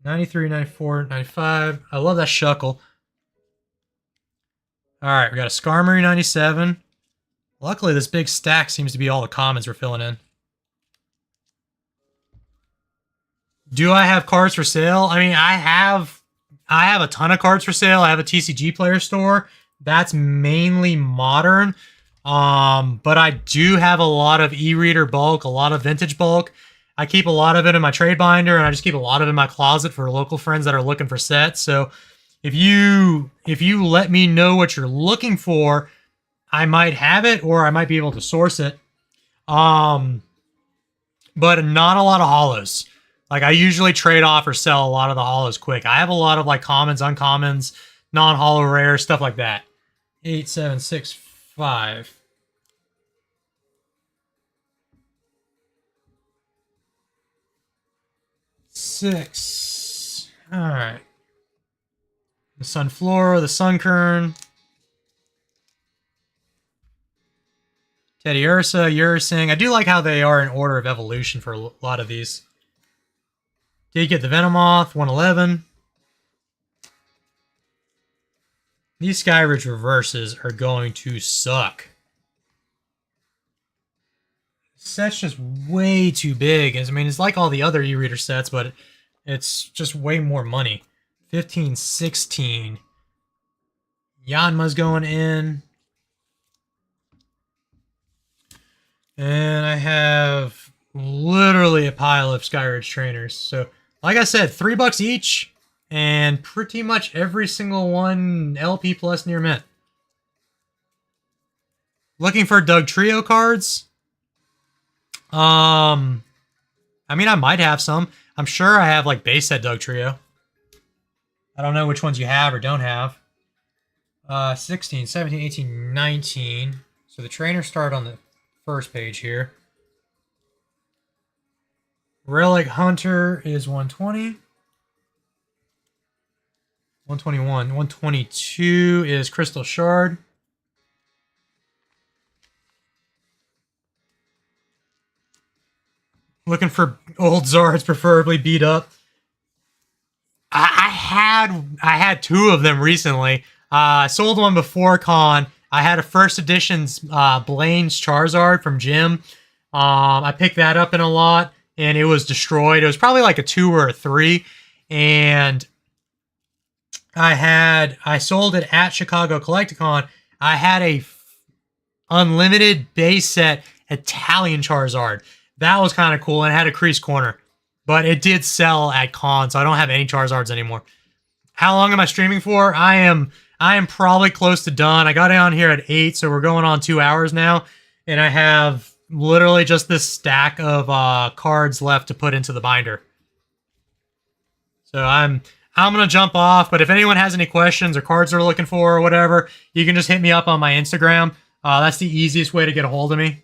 $93, $94, $95. I love that Shuckle. Alright, we got a Skarmory 97. Luckily, this big stack seems to be all the commons we're filling in. Do I have cards for sale? I mean, I have a ton of cards for sale. I have a TCG player store. That's mainly modern. But I do have a lot of e-reader bulk, a lot of vintage bulk. I keep a lot of it in my trade binder, and I just keep a lot of it in my closet for local friends that are looking for sets. So if you let me know what you're looking for, I might have it, or I might be able to source it. But not a lot of holos. Like, I usually trade off or sell a lot of the holos quick. I have a lot of like commons, uncommons, non-holo rare, stuff like that. 8765. Six. All right. The Sunflora, the Sunkern, Teddy Ursa, Ursing. I do like how they are in order of evolution for a lot of these. Did get the Venomoth, 111. These Skyridge reverses are going to suck. Set's just way too big. I mean, it's like all the other e-reader sets, but it's just way more money. 15, 16. Yanma's going in. And I have literally a pile of Skyridge trainers. So, like I said, $3 each, and pretty much every single one LP plus near mint. Looking for Doug Trio cards? I mean, I might have some. I'm sure I have like base set Doug Trio. I don't know which ones you have or don't have. 16, 17, 18, 19. So the trainers start on the first page here. Relic Hunter is 120. 121. 122 is Crystal Shard. Looking for old Zards, preferably beat up. I had 2 of them recently. I sold one before Con. I had a first edition's Blaine's Charizard from Jim. I picked that up in a lot, and it was destroyed. It was probably like a 2 or a 3, and I sold it at Chicago CollectACon. I had a unlimited base set Italian Charizard. That was kind of cool, and it had a crease corner. But it did sell at con, so I don't have any Charizards anymore. How long am I streaming for? I am probably close to done. I got on here at 8, so we're going on 2 hours now. And I have literally just this stack of cards left to put into the binder. So I'm going to jump off, but if anyone has any questions or cards they're looking for or whatever, you can just hit me up on my Instagram. That's the easiest way to get a hold of me.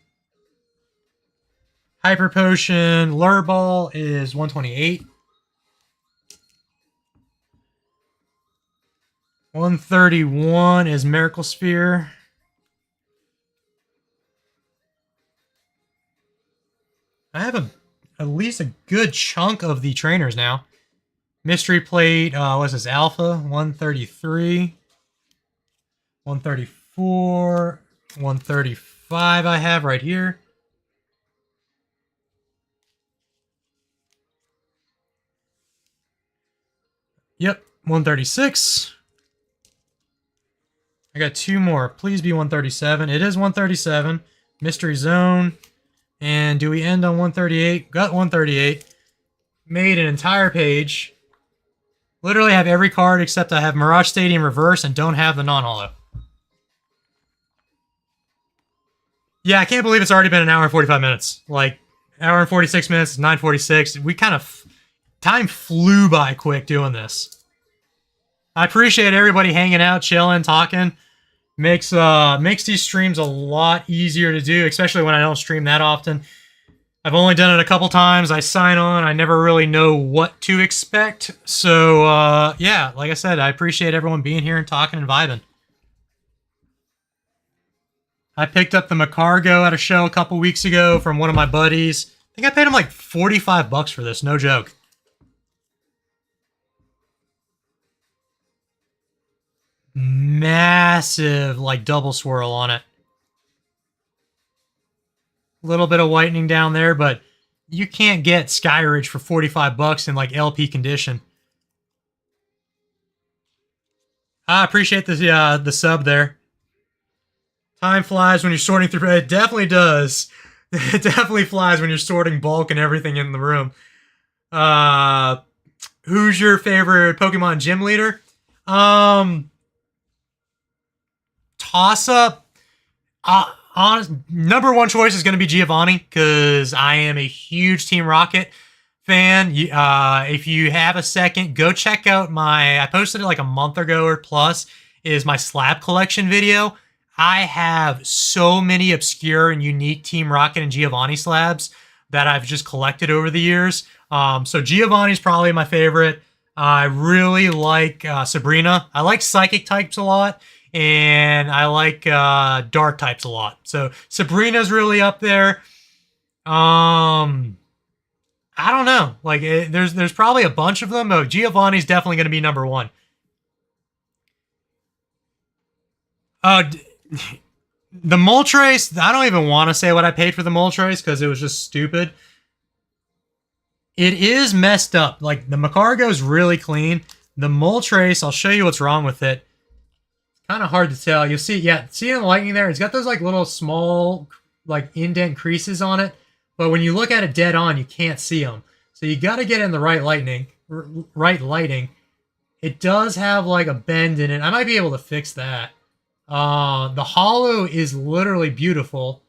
Hyper Potion Lure Ball is 128. 131 is Miracle Sphere. I have at least a good chunk of the trainers now. Mystery Plate, what's this? Alpha, 133. 134. 135 I have right here. Yep, 136. I got 2 more. Please be 137. It is 137. Mystery Zone. And do we end on 138? Got 138. Made an entire page. Literally have every card except I have Mirage Stadium Reverse and don't have the non-holo. Yeah, I can't believe it's already been an hour and 45 minutes. Like, hour and 46 minutes, 9:46. We kind of... Time flew by quick doing this. I appreciate everybody hanging out, chilling, talking. Makes these streams a lot easier to do, especially when I don't stream that often. I've only done it a couple times. I sign on. I never really know what to expect. So, yeah, like I said, I appreciate everyone being here and talking and vibing. I picked up the Macargo at a show a couple weeks ago from one of my buddies. I think I paid him like 45 bucks for this. No joke. Massive, like, double swirl on it. A little bit of whitening down there, but you can't get Skyridge for 45 bucks in, like, LP condition. I appreciate the sub there. Time flies when you're sorting through... It definitely does. It definitely flies when you're sorting bulk and everything in the room. Who's your favorite Pokemon gym leader? Toss-up. Number one choice is going to be Giovanni, because I am a huge Team Rocket fan. If you have a second, go check out I posted it like a month ago or plus, is my slab collection video. I have so many obscure and unique Team Rocket and Giovanni slabs that I've just collected over the years. So Giovanni's probably my favorite. I really like Sabrina. I like Psychic types a lot, and I like Dark types a lot. So Sabrina's really up there. I don't know. Like, there's probably a bunch of them. Oh, Giovanni's definitely going to be number one. The Moltres, I don't even want to say what I paid for the Moltres because it was just stupid. It is messed up. Like, the Macargo is really clean. The Moltres, I'll show you what's wrong with it. Kind of hard to tell. You'll see, yeah, see in the lighting there? It's got those, like, little small, like, indent creases on it. But when you look at it dead on, you can't see them. So you got to get in the right lighting. It does have, like, a bend in it. I might be able to fix that. The hollow is literally beautiful.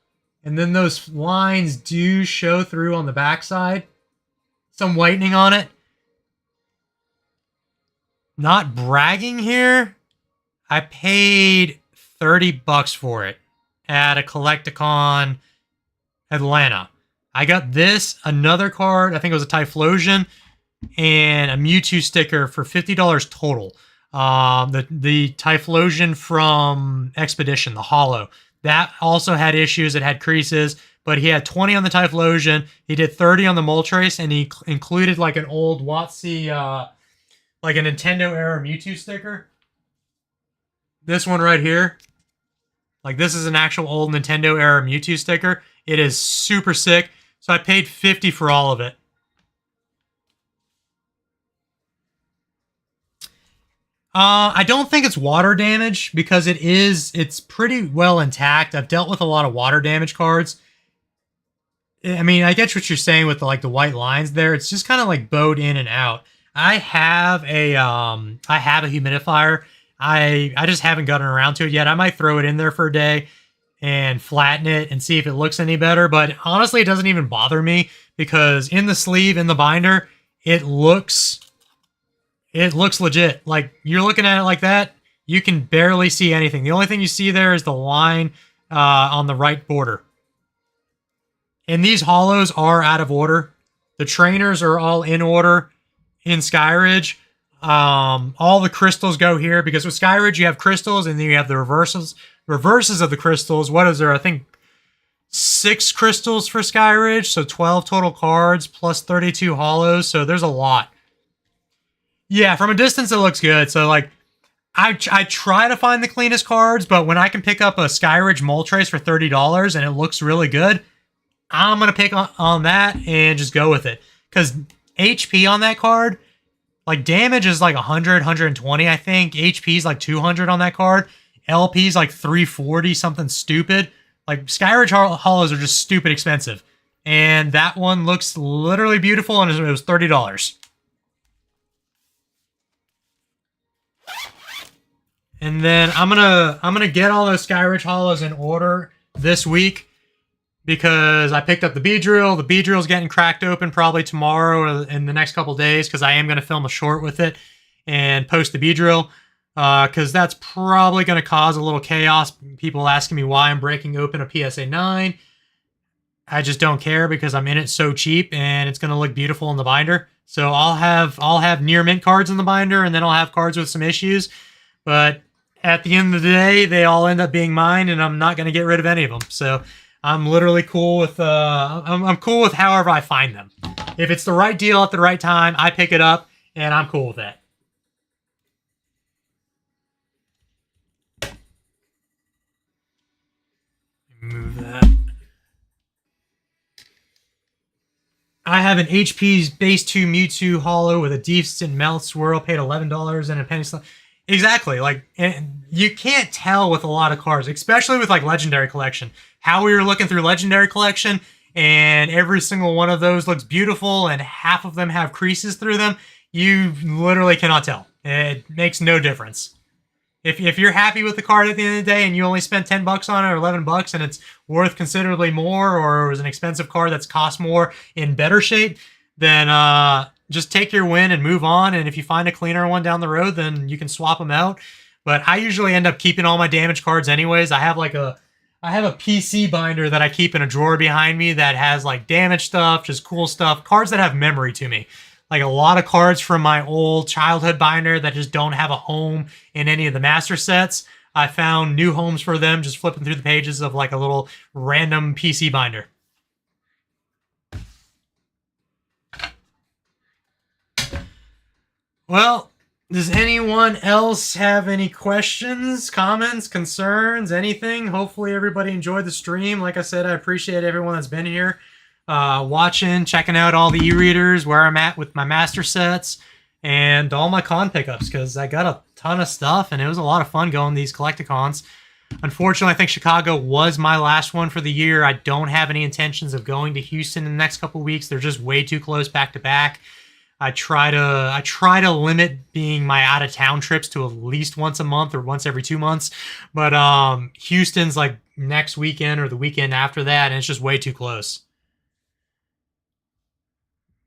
And then those lines do show through on the backside. Some whitening on it. Not bragging here. I paid 30 bucks for it at a CollectACon Atlanta. I got this, another card, I think it was a Typhlosion, and a Mewtwo sticker for $50 total. The Typhlosion from Expedition, the Hollow, that also had issues. It had creases, but he had 20 on the Typhlosion. He did 30 on the Moltres, and he included like an old WotC, like a Nintendo era Mewtwo sticker. This one right here. Like, this is an actual old Nintendo era Mewtwo sticker. It is super sick. So I paid $50 for all of it. I don't think it's water damage because it's pretty well intact. I've dealt with a lot of water damage cards. I mean, I get what you're saying with the white lines there. It's just kind of like bowed in and out. I have a humidifier. I just haven't gotten around to it yet. I might throw it in there for a day and flatten it and see if it looks any better. But honestly, it doesn't even bother me because in the sleeve, in the binder, it looks legit. Like, you're looking at it like that, you can barely see anything. The only thing you see there is the line on the right border. And these hollows are out of order. The trainers are all in order in Skyridge. All the crystals go here because with Skyridge you have crystals and then you have the reverses of the crystals. What is there? I think 6 crystals for Skyridge, so 12 total cards plus 32 hollows. So there's a lot. Yeah, from a distance it looks good. So like, I try to find the cleanest cards, but when I can pick up a Skyridge Moltres for $30 and it looks really good, I'm going to pick on that and just go with it. Because HP on that card, like, damage is like 100, 120, I think. HP is like 200 on that card. LP is like 340, something stupid. Like, Skyridge hollows are just stupid expensive. And that one looks literally beautiful, and it was $30. And then I'm gonna get all those Skyridge hollows in order this week because I picked up the Beedrill. The Beedrill's getting cracked open probably tomorrow or in the next couple days because I am gonna film a short with it and post the Beedrill because that's probably gonna cause a little chaos. People asking me why I'm breaking open a PSA 9. I just don't care because I'm in it so cheap and it's gonna look beautiful in the binder. So I'll have near mint cards in the binder and then I'll have cards with some issues, but at the end of the day, they all end up being mine, and I'm not going to get rid of any of them. So I'm literally cool with I'm cool with however I find them. If it's the right deal at the right time, I pick it up, and I'm cool with that. Move that. I have an HP's Base 2 Mewtwo Hollow with a decent melt swirl, paid $11 and a penny slot. Exactly, like, and you can't tell with a lot of cards, especially with like Legendary Collection. How we were looking through Legendary Collection, and every single one of those looks beautiful, and half of them have creases through them. You literally cannot tell. It makes no difference. If you're happy with the card at the end of the day, and you only spent $10 on it or $11, and it's worth considerably more, or it was an expensive card that's cost more in better shape, then just take your win and move on. And if you find a cleaner one down the road, then you can swap them out. But I usually end up keeping all my damaged cards anyways. I have a PC binder that I keep in a drawer behind me that has like damaged stuff, just cool stuff, cards that have memory to me. Like a lot of cards from my old childhood binder that just don't have a home in any of the master sets. I found new homes for them just flipping through the pages of like a little random PC binder. Well, does anyone else have any questions, comments, concerns, anything? Hopefully everybody enjoyed the stream. Like I said, I appreciate everyone that's been here, watching, checking out all the e-readers, where I'm at with my master sets, and all my con pickups, because I got a ton of stuff, and it was a lot of fun going these CollectACons. Unfortunately, I think Chicago was my last one for the year. I don't have any intentions of going to Houston in the next couple weeks. They're just way too close back to back. I try to limit being my out of town trips to at least once a month or once every 2 months. But Houston's like next weekend or the weekend after that, and it's just way too close.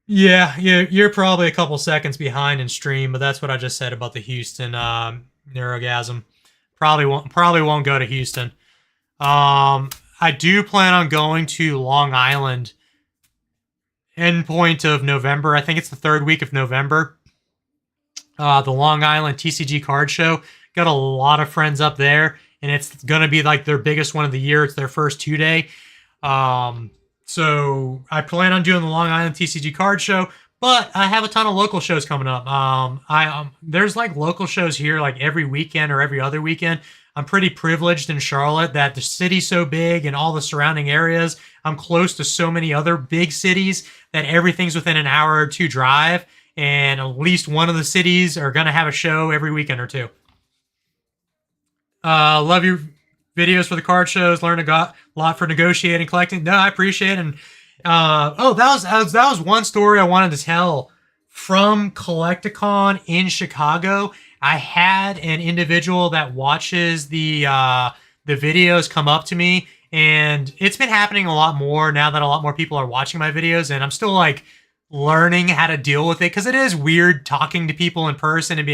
Yeah, you're probably a couple seconds behind in stream, but that's what I just said about the Houston Neurogasm. Probably won't go to Houston. I do plan on going to Long Island endpoint of November. I think it's the 3rd week of November. The Long Island TCG card show. Got a lot of friends up there, and it's going to be like their biggest one of the year. It's their first 2-day. So I plan on doing the Long Island TCG card show, but I have a ton of local shows coming up. There's like local shows here like every weekend or every other weekend. I'm pretty privileged in Charlotte that the city's so big and all the surrounding areas. I'm close to so many other big cities that everything's within an hour or 2 drive, and at least one of the cities are going to have a show every weekend or 2. Love your videos for the card shows. Learn a lot for negotiating, collecting. No, I appreciate it. And That was one story I wanted to tell from CollectACon in Chicago. I had an individual that watches the videos come up to me, and it's been happening a lot more now that a lot more people are watching my videos, and I'm still like learning how to deal with it, because it is weird talking to people in person and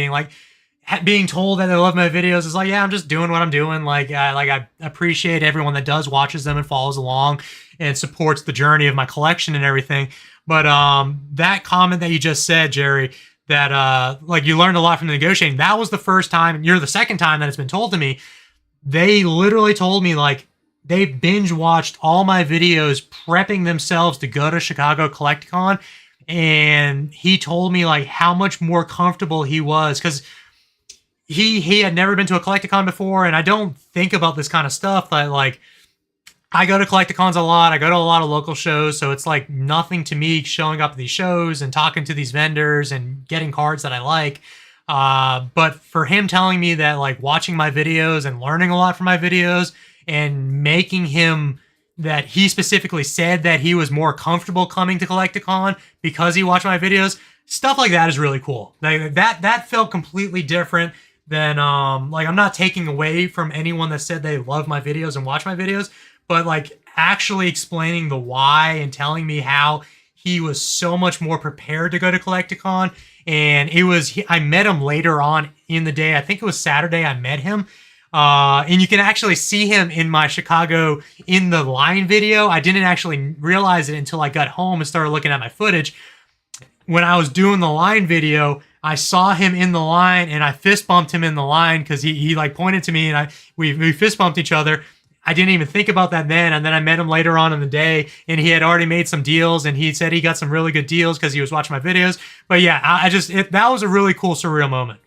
being told that they love my videos. Is like, yeah, I'm just doing what I'm doing. I appreciate everyone that does watches them and follows along and supports the journey of my collection and everything. But that comment that you just said, Jerry, that like you learned a lot from the negotiating, that was the first time, and you're the second time that it's been told to me. They literally told me like they binge watched all my videos prepping themselves to go to Chicago CollectACon, and he told me like how much more comfortable he was, because he had never been to a CollectACon before, and I don't think about this kind of stuff. Like I go to CollectACons a lot. I go to a lot of local shows, so it's like nothing to me showing up at these shows and talking to these vendors and getting cards that I like. But for him telling me that like watching my videos and learning a lot from my videos and making him, that he specifically said that he was more comfortable coming to CollectACon because he watched my videos, stuff like that is really cool. Like that felt completely different than like, I'm not taking away from anyone that said they love my videos and watch my videos, but like actually explaining the why and telling me how he was so much more prepared to go to CollectACon. And I met him later on in the day. I think it was Saturday I met him. And you can actually see him in my Chicago in the line video. I didn't actually realize it until I got home and started looking at my footage. When I was doing the line video, I saw him in the line and I fist bumped him in the line because he like pointed to me, and we fist bumped each other. I didn't even think about that then, and then I met him later on in the day, and he had already made some deals, and he said he got some really good deals because he was watching my videos. But yeah, that was a really cool, surreal moment.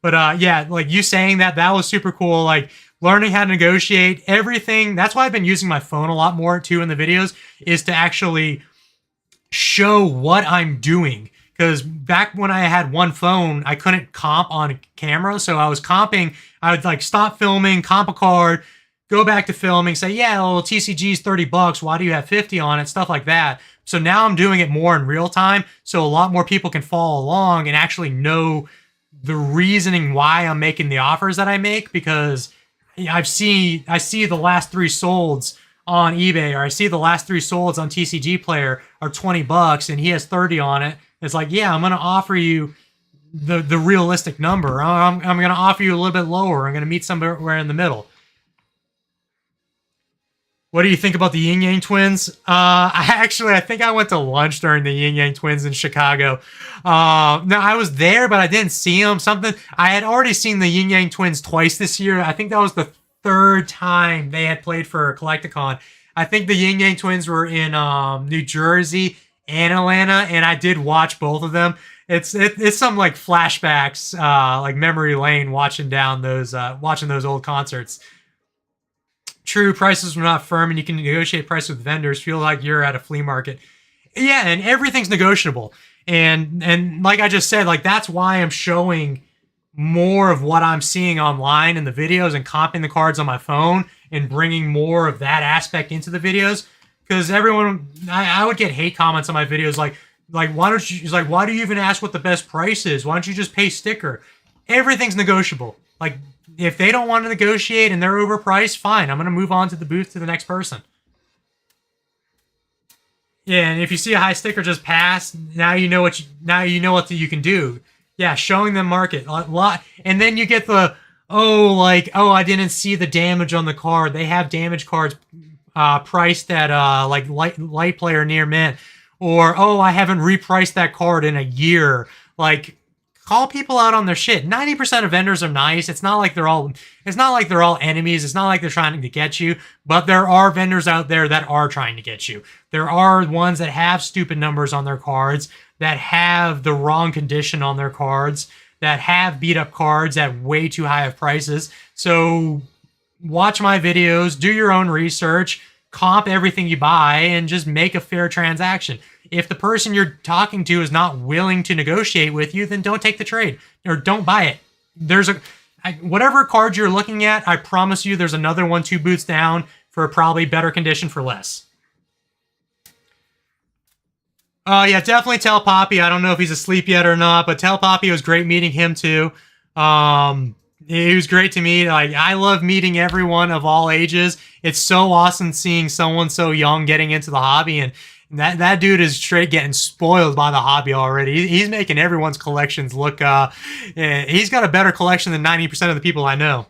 But yeah, like you saying that was super cool. Like learning how to negotiate everything. That's why I've been using my phone a lot more too in the videos, is to actually show what I'm doing. Because back when I had one phone, I couldn't comp on camera, so I was comping. I would like stop filming, comp a card, go back to filming, say, yeah, well, TCG's $30. Why do you have 50 on it? Stuff like that. So now I'm doing it more in real time, so a lot more people can follow along and actually know the reasoning why I'm making the offers that I make, because I see the last 3 solds on eBay, or I see the last 3 solds on TCG Player are $20 and he has 30 on it. It's like, yeah, I'm going to offer you the realistic number. I'm going to offer you a little bit lower. I'm going to meet somewhere in the middle. What do you think about the Yin Yang Twins? I think I went to lunch during the Yin Yang Twins in Chicago. No, I was there, but I didn't see them. I had already seen the Yin Yang Twins twice this year. I think that was the 3rd time they had played for CollectACon. I think the Yin Yang Twins were in New Jersey and Atlanta, and I did watch both of them. It's some like flashbacks, like memory lane, watching those old concerts. True, prices were not firm, and you can negotiate price with vendors. Feel like you're at a flea market. Yeah, and everything's negotiable. And like I just said, like that's why I'm showing more of what I'm seeing online in the videos and comping the cards on my phone and bringing more of that aspect into the videos. Because I would get hate comments on my videos like why do you even ask what the best price is? Why don't you just pay sticker? Everything's negotiable. Like, if they don't want to negotiate and they're overpriced, fine. I'm going to move on to the booth to the next person. Yeah, and if you see a high sticker just pass, now you know what you can do. Yeah, showing them market a lot, and then you get the I didn't see the damage on the card. They have damage cards priced at like light player near mint, or I haven't repriced that card in a year. Like, call people out on their shit. 90% of vendors are nice. It's not like they're all enemies. It's not like they're trying to get you, but there are vendors out there that are trying to get you. There are ones that have stupid numbers on their cards, that have the wrong condition on their cards, that have beat up cards at way too high of prices. So watch my videos, do your own research, comp everything you buy, and just make a fair transaction. If the person you're talking to is not willing to negotiate with you, then don't take the trade or don't buy it. Whatever card you're looking at, I promise you there's another one 2 boots down for probably better condition for less. Oh yeah, definitely tell Poppy. I don't know if he's asleep yet or not, but tell Poppy it was great meeting him too. He was great to meet. Like, I love meeting everyone of all ages. It's so awesome seeing someone so young getting into the hobby, and that dude is straight getting spoiled by the hobby already. He's making everyone's collections look. He's got a better collection than 90% of the people I know.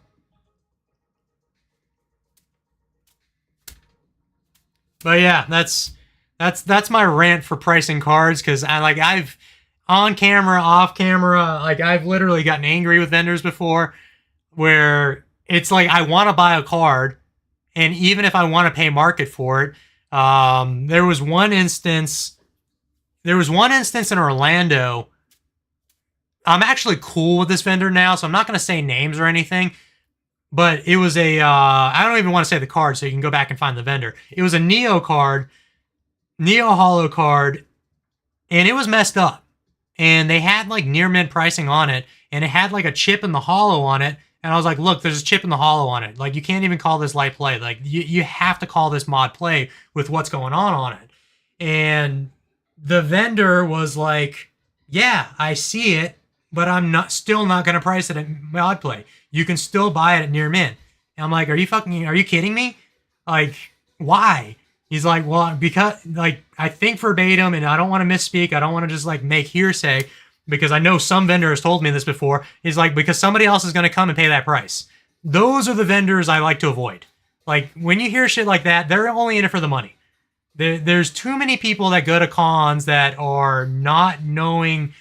But yeah, that's my rant for pricing cards, because I've on camera, off camera, like I've literally gotten angry with vendors before, where it's like I want to buy a card, and even if I want to pay market for it, there was one instance. There was one instance in Orlando. I'm actually cool with this vendor now, so I'm not going to say names or anything. But it was a, I don't even want to say the card, so you can go back and find the vendor. It was a Neo card, Neo Holo card, and it was messed up. And they had like near mint pricing on it, and it had like a chip in the holo on it. And I was like, look, there's a chip in the holo on it. Like, you can't even call this light play. Like, you have to call this mod play with what's going on it. And the vendor was like, yeah, I see it, but I'm still not going to price it at mod play. You can still buy it at near mint. And I'm like, are you kidding me? Like, why? He's like, well, because, like, I think verbatim, and I don't want to misspeak. I don't want to just, like, make hearsay, because I know some vendor has told me this before. He's like, because somebody else is going to come and pay that price. Those are the vendors I like to avoid. Like, when you hear shit like that, they're only in it for the money. There's too many people that go to cons that are not knowing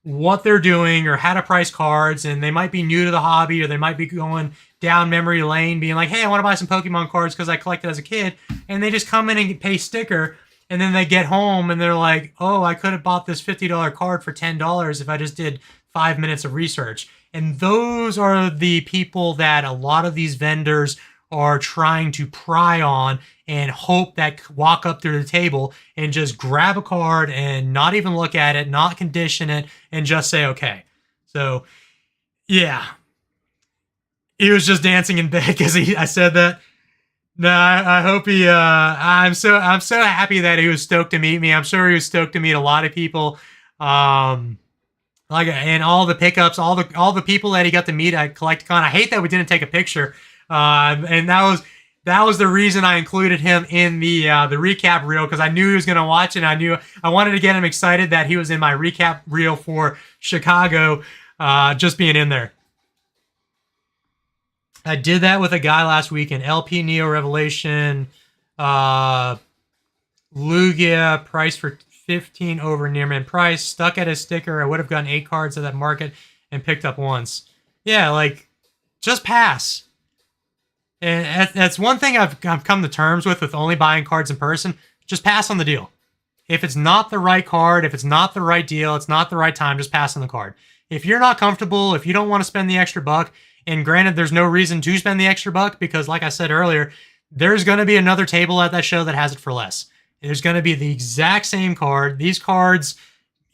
what they're doing or how to price cards, and they might be new to the hobby, or they might be going down memory lane being like, hey, I want to buy some Pokemon cards because I collected as a kid, and they just come in and pay sticker, and then they get home and they're like, oh, I could have bought this $50 card for $10 if I just did 5 minutes of research. And those are the people that a lot of these vendors are trying to pry on, and hope that walk up to the table and just grab a card and not even look at it, not condition it, and just say, okay. So, yeah. He was just dancing in bed because I said that. No, I hope he, I'm so happy that he was stoked to meet me. I'm sure he was stoked to meet a lot of people. And all the pickups, all the people that he got to meet at CollectACon. I hate that we didn't take a picture. And that was the reason I included him in the recap reel, because I knew he was going to watch it. I wanted to get him excited that he was in my recap reel for Chicago, just being in there. I did that with a guy last week in LP Neo Revelation, Lugia, price for 15 over near mint price, stuck at his sticker. I would have gotten 8 cards at that market and picked up once. Yeah, like, just pass. And that's one thing I've come to terms with only buying cards in person. Just pass on the deal. If it's not the right card, if it's not the right deal, it's not the right time, just pass on the card. If you're not comfortable, if you don't want to spend the extra buck, and granted, there's no reason to spend the extra buck, because like I said earlier, there's going to be another table at that show that has it for less. There's going to be the exact same card. These cards,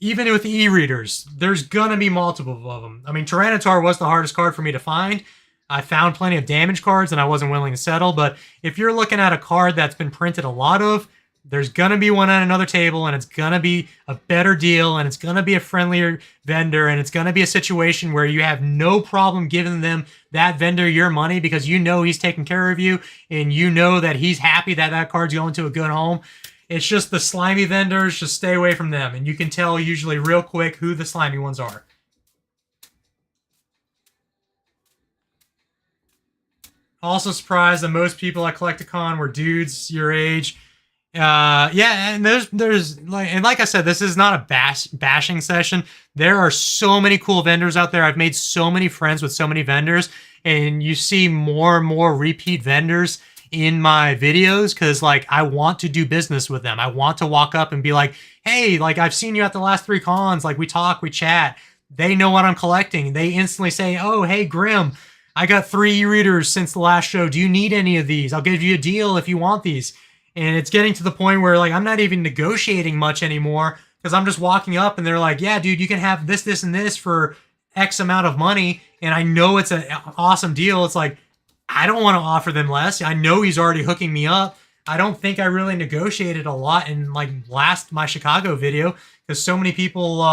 even with e-readers, there's going to be multiple of them. I mean, Tyranitar was the hardest card for me to find. I found plenty of damage cards and I wasn't willing to settle, but if you're looking at a card that's been printed a lot of, there's going to be one at another table, and it's going to be a better deal, and it's going to be a friendlier vendor, and it's going to be a situation where you have no problem giving them, that vendor, your money, because you know he's taking care of you, and you know that he's happy that that card's going to a good home. It's just the slimy vendors, just stay away from them, and you can tell usually real quick who the slimy ones are. Also surprised that most people at CollectACon were dudes your age. Yeah, and there's like I said, this is not a bashing session. There are so many cool vendors out there. I've made so many friends with so many vendors, and you see more and more repeat vendors in my videos, because like I want to do business with them. I want to walk up and be like, hey, like I've seen you at the last 3 cons, like we talk, we chat. They know what I'm collecting. They instantly say, oh, hey, Grim, I got 3 e-readers since the last show. Do you need any of these? I'll give you a deal if you want these. And it's getting to the point where like I'm not even negotiating much anymore, because I'm just walking up and they're like, yeah, dude, you can have this, this, and this for X amount of money. And I know it's an awesome deal. It's like, I don't want to offer them less. I know he's already hooking me up. I don't think I really negotiated a lot in like my Chicago video, because so many people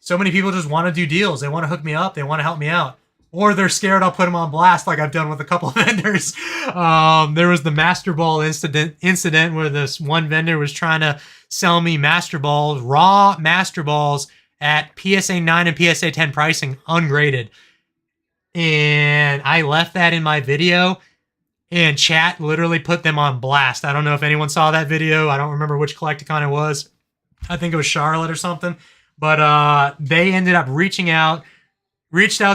just want to do deals. They want to hook me up. They want to help me out. Or they're scared I'll put them on blast, like I've done with a couple of vendors. There was the Master Ball incident where this one vendor was trying to sell me Master Balls, raw Master Balls at PSA 9 and PSA 10 pricing, ungraded. And I left that in my video, and chat literally put them on blast. I don't know if anyone saw that video. I don't remember which CollectACon it was. I think it was Charlotte or something. But they ended up reached out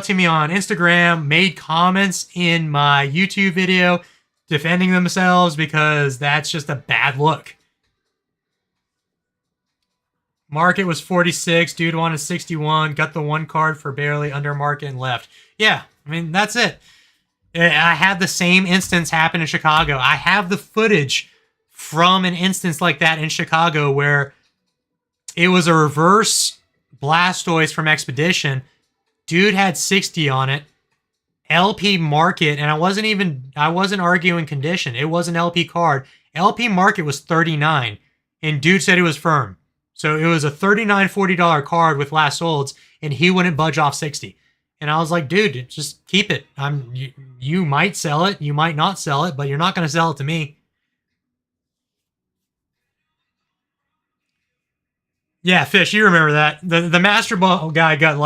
to me on Instagram, made comments in my YouTube video defending themselves, because that's just a bad look. Market was 46. Dude wanted 61. Got the one card for barely under market and left. Yeah, I mean, that's it. I had the same instance happen in Chicago. I have the footage from an instance like that in Chicago where it was a reverse Blastoise from Expedition. Dude had 60 on it. LP market, and I wasn't arguing condition. It was an LP card. LP market was 39, and dude said it was firm. So it was a $39, $40 card with last solds, and he wouldn't budge off 60. And I was like, dude, just keep it. You might sell it, you might not sell it, but you're not going to sell it to me. Yeah, Fish, you remember that. The Master Ball guy got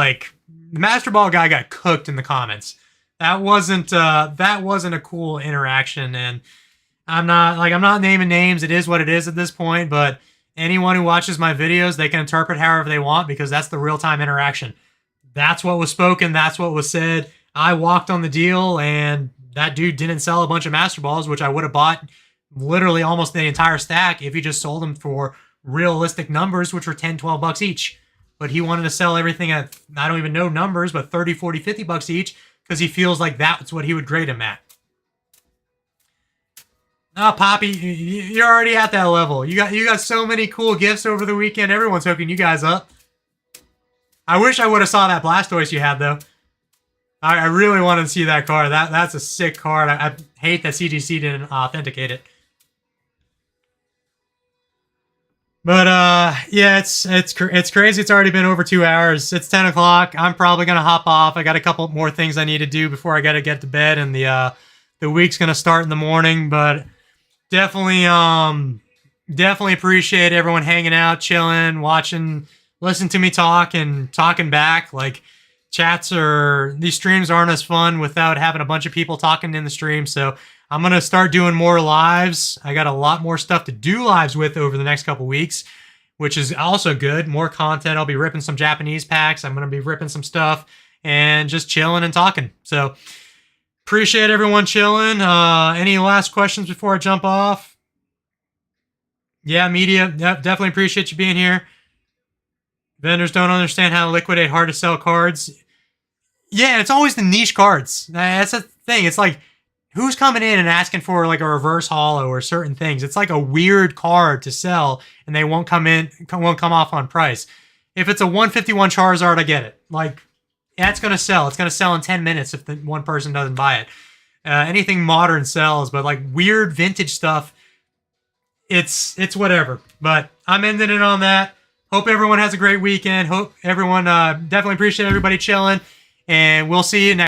cooked in the comments. That wasn't a cool interaction, and I'm not naming names. It is what it is at this point, but anyone who watches my videos, they can interpret however they want, because that's the real-time interaction. That's what was spoken. That's what was said. I walked on the deal, and that dude didn't sell a bunch of Master Balls, which I would have bought literally almost the entire stack if he just sold them for realistic numbers, which were 10, 12 bucks each. But he wanted to sell everything at, I don't even know numbers, but 30, 40, 50 bucks each, because he feels like that's what he would grade him at. Oh, Poppy, you're already at that level. You got so many cool gifts over the weekend. Everyone's hooking you guys up. I wish I would have saw that Blastoise you had, though. I really wanted to see that card. That's a sick card. I hate that CGC didn't authenticate it. But yeah, it's crazy. It's already been over 2 hours. It's 10 o'clock. I'm probably gonna hop off. I got a couple more things I need to do before I gotta get to bed, and the week's gonna start in the morning. But definitely appreciate everyone hanging out, chilling, watching, listening to me talk and talking back. Like, these streams aren't as fun without having a bunch of people talking in the stream. So I'm going to start doing more lives. I got a lot more stuff to do lives with over the next couple weeks, which is also good. More content. I'll be ripping some Japanese packs. I'm going to be ripping some stuff and just chilling and talking. So appreciate everyone chilling. Any last questions before I jump off? Yeah, media. Yep, definitely appreciate you being here. Vendors don't understand how to liquidate hard to sell cards. Yeah, it's always the niche cards. That's the thing. It's like, who's coming in and asking for like a reverse holo or certain things? It's like a weird card to sell, and they won't come off on price. If it's a 151 Charizard, I get it. Like, that's going to sell. It's going to sell in 10 minutes if the one person doesn't buy it. Anything modern sells, but like weird vintage stuff, it's whatever. But I'm ending it on that. Hope everyone has a great weekend. Hope everyone, definitely appreciate everybody chilling, and we'll see you next